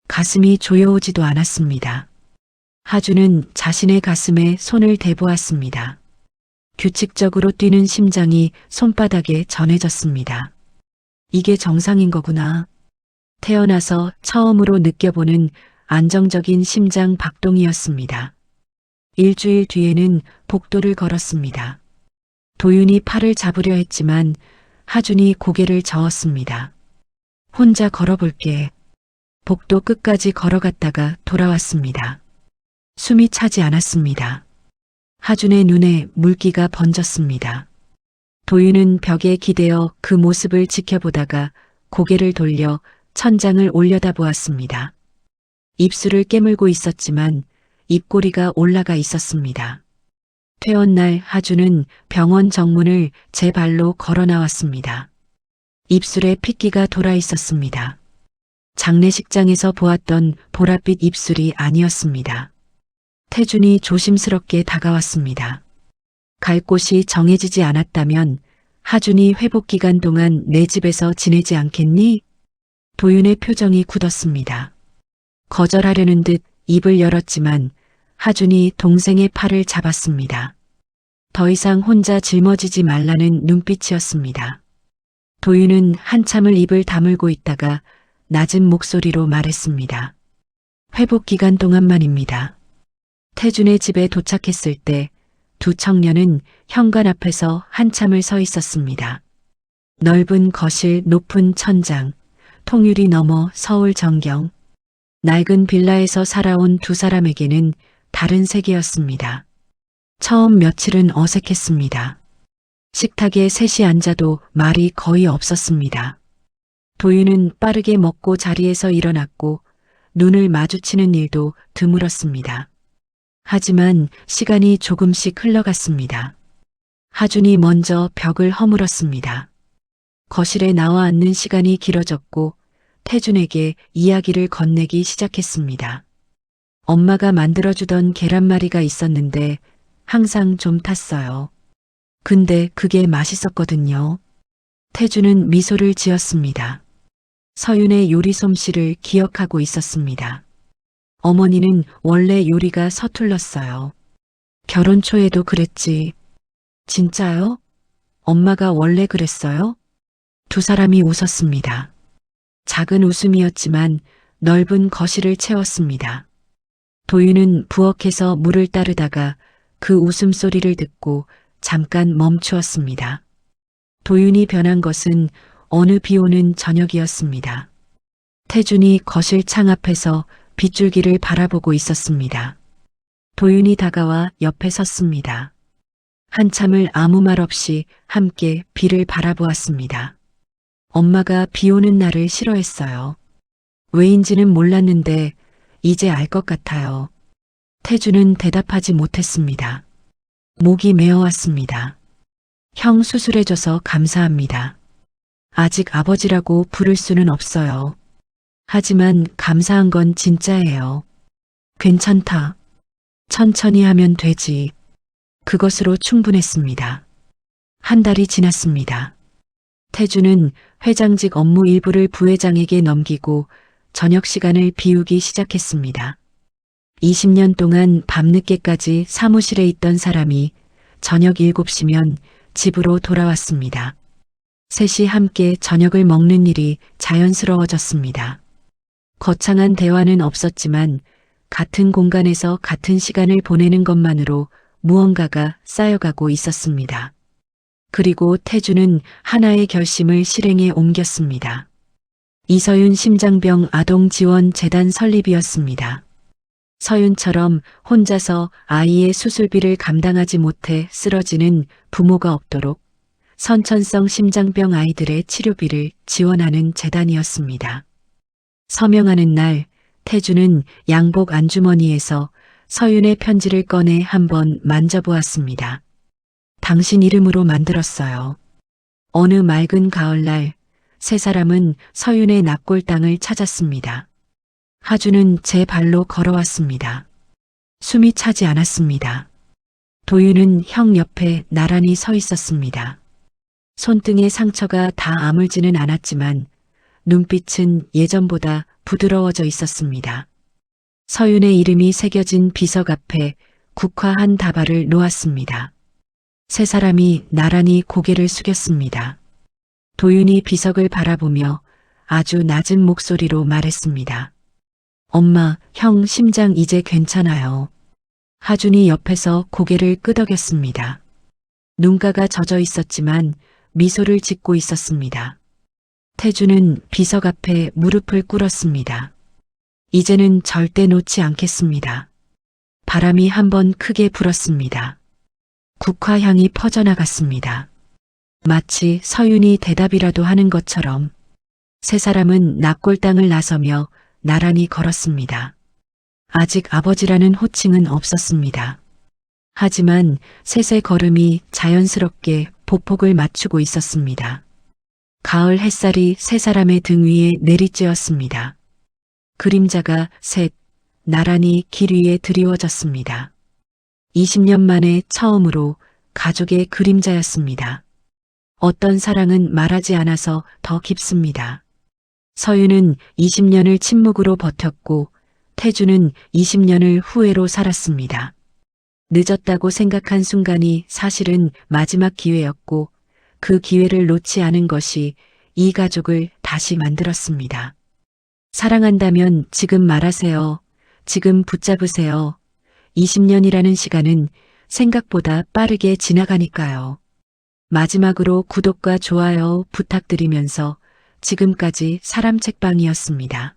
가슴이 조여오지도 않았습니다. 하준은 자신의 가슴에 손을 대보았습니다. 규칙적으로 뛰는 심장이 손바닥에 전해졌습니다. 이게 정상인 거구나. 태어나서 처음으로 느껴보는 안정적인 심장 박동이었습니다. 일주일 뒤에는 복도를 걸었습니다. 도윤이 팔을 잡으려 했지만 하준이 고개를 저었습니다. 혼자 걸어볼게. 복도 끝까지 걸어갔다가 돌아왔습니다. 숨이 차지 않았습니다. 하준의 눈에 물기가 번졌습니다. 도윤은 벽에 기대어 그 모습을 지켜보다가 고개를 돌려 천장을 올려다보았습니다. 입술을 깨물고 있었지만 입꼬리가 올라가 있었습니다. 퇴원 날 하준은 병원 정문을 제 발로 걸어 나왔습니다. 입술에 핏기가 돌아 있었습니다. 장례식장에서 보았던 보랏빛 입술이 아니었습니다. 태준이 조심스럽게 다가왔습니다. 갈 곳이 정해지지 않았다면 하준이 회복 기간 동안 내 집에서 지내지 않겠니? 도윤의 표정이 굳었습니다. 거절하려는 듯 입을 열었지만 하준이 동생의 팔을 잡았습니다. 더 이상 혼자 짊어지지 말라는 눈빛이었습니다. 도윤은 한참을 입을 다물고 있다가 낮은 목소리로 말했습니다. 회복 기간 동안만입니다. 태준의 집에 도착했을 때 두 청년은 현관 앞에서 한참을 서 있었습니다. 넓은 거실, 높은 천장, 통유리 너머 서울 전경. 낡은 빌라에서 살아온 두 사람에게는 다른 세계였습니다. 처음 며칠은 어색했습니다. 식탁에 셋이 앉아도 말이 거의 없었습니다. 도윤은 빠르게 먹고 자리에서 일어났고 눈을 마주치는 일도 드물었습니다. 하지만 시간이 조금씩 흘러갔습니다. 하준이 먼저 벽을 허물었습니다. 거실에 나와 앉는 시간이 길어졌고 태준에게 이야기를 건네기 시작했습니다. 엄마가 만들어주던 계란말이가 있었는데 항상 좀 탔어요. 근데 그게 맛있었거든요. 태준은 미소를 지었습니다. 서윤의 요리 솜씨를 기억하고 있었습니다. 어머니는 원래 요리가 서툴렀어요. 결혼 초에도 그랬지. 진짜요? 엄마가 원래 그랬어요? 두 사람이 웃었습니다. 작은 웃음이었지만 넓은 거실을 채웠습니다. 도윤은 부엌에서 물을 따르다가 그 웃음소리를 듣고 잠깐 멈추었습니다. 도윤이 변한 것은 어느 비 오는 저녁이었습니다. 태준이 거실 창 앞에서 빗줄기를 바라보고 있었습니다. 도윤이 다가와 옆에 섰습니다. 한참을 아무 말 없이 함께 비를 바라보았습니다. 엄마가 비 오는 날을 싫어했어요. 왜인지는 몰랐는데 이제 알 것 같아요. 태준은 대답하지 못했습니다. 목이 메어왔습니다. 형 수술해줘서 감사합니다. 아직 아버지라고 부를 수는 없어요. 하지만 감사한 건 진짜예요. 괜찮다. 천천히 하면 되지. 그것으로 충분했습니다. 한 달이 지났습니다. 태주는 회장직 업무 일부를 부회장에게 넘기고 저녁 시간을 비우기 시작했습니다. 20년 동안 밤늦게까지 사무실에 있던 사람이 저녁 7시면 집으로 돌아왔습니다. 셋이 함께 저녁을 먹는 일이 자연스러워졌습니다. 거창한 대화는 없었지만 같은 공간에서 같은 시간을 보내는 것만으로 무언가가 쌓여가고 있었습니다. 그리고 태주는 하나의 결심을 실행에 옮겼습니다. 이서윤 심장병 아동지원재단 설립이었습니다. 서윤처럼 혼자서 아이의 수술비를 감당하지 못해 쓰러지는 부모가 없도록 선천성 심장병 아이들의 치료비를 지원하는 재단이었습니다. 서명하는 날 태주는 양복 안주머니에서 서윤의 편지를 꺼내 한번 만져보았습니다. 당신 이름으로 만들었어요. 어느 맑은 가을날 세 사람은 서윤의 납골 땅을 찾았습니다. 하주는 제 발로 걸어왔습니다. 숨이 차지 않았습니다. 도윤은 형 옆에 나란히 서 있었습니다. 손등의 상처가 다 아물지는 않았지만 눈빛은 예전보다 부드러워져 있었습니다. 서윤의 이름이 새겨진 비석 앞에 국화한 다발을 놓았습니다. 세 사람이 나란히 고개를 숙였습니다. 도윤이 비석을 바라보며 아주 낮은 목소리로 말했습니다. 엄마, 형 심장 이제 괜찮아요. 하준이 옆에서 고개를 끄덕였습니다. 눈가가 젖어 있었지만 미소를 짓고 있었습니다. 태주는 비석 앞에 무릎을 꿇었습니다. 이제는 절대 놓지 않겠습니다. 바람이 한번 크게 불었습니다. 국화향이 퍼져나갔습니다. 마치 서윤이 대답이라도 하는 것처럼 세 사람은 납골 땅을 나서며 나란히 걸었습니다. 아직 아버지라는 호칭은 없었습니다. 하지만 셋의 걸음이 자연스럽게 보폭을 맞추고 있었습니다. 가을 햇살이 세 사람의 등 위에 내리쬐었습니다. 그림자가 셋, 나란히 길 위에 드리워졌습니다. 20년 만에 처음으로 가족의 그림자였습니다. 어떤 사랑은 말하지 않아서 더 깊습니다. 서윤은 20년을 침묵으로 버텼고 태주는 20년을 후회로 살았습니다. 늦었다고 생각한 순간이 사실은 마지막 기회였고 그 기회를 놓지 않은 것이 이 가족을 다시 만들었습니다. 사랑한다면 지금 말하세요. 지금 붙잡으세요. 20년이라는 시간은 생각보다 빠르게 지나가니까요. 마지막으로 구독과 좋아요 부탁드리면서 지금까지 사람 책방이었습니다.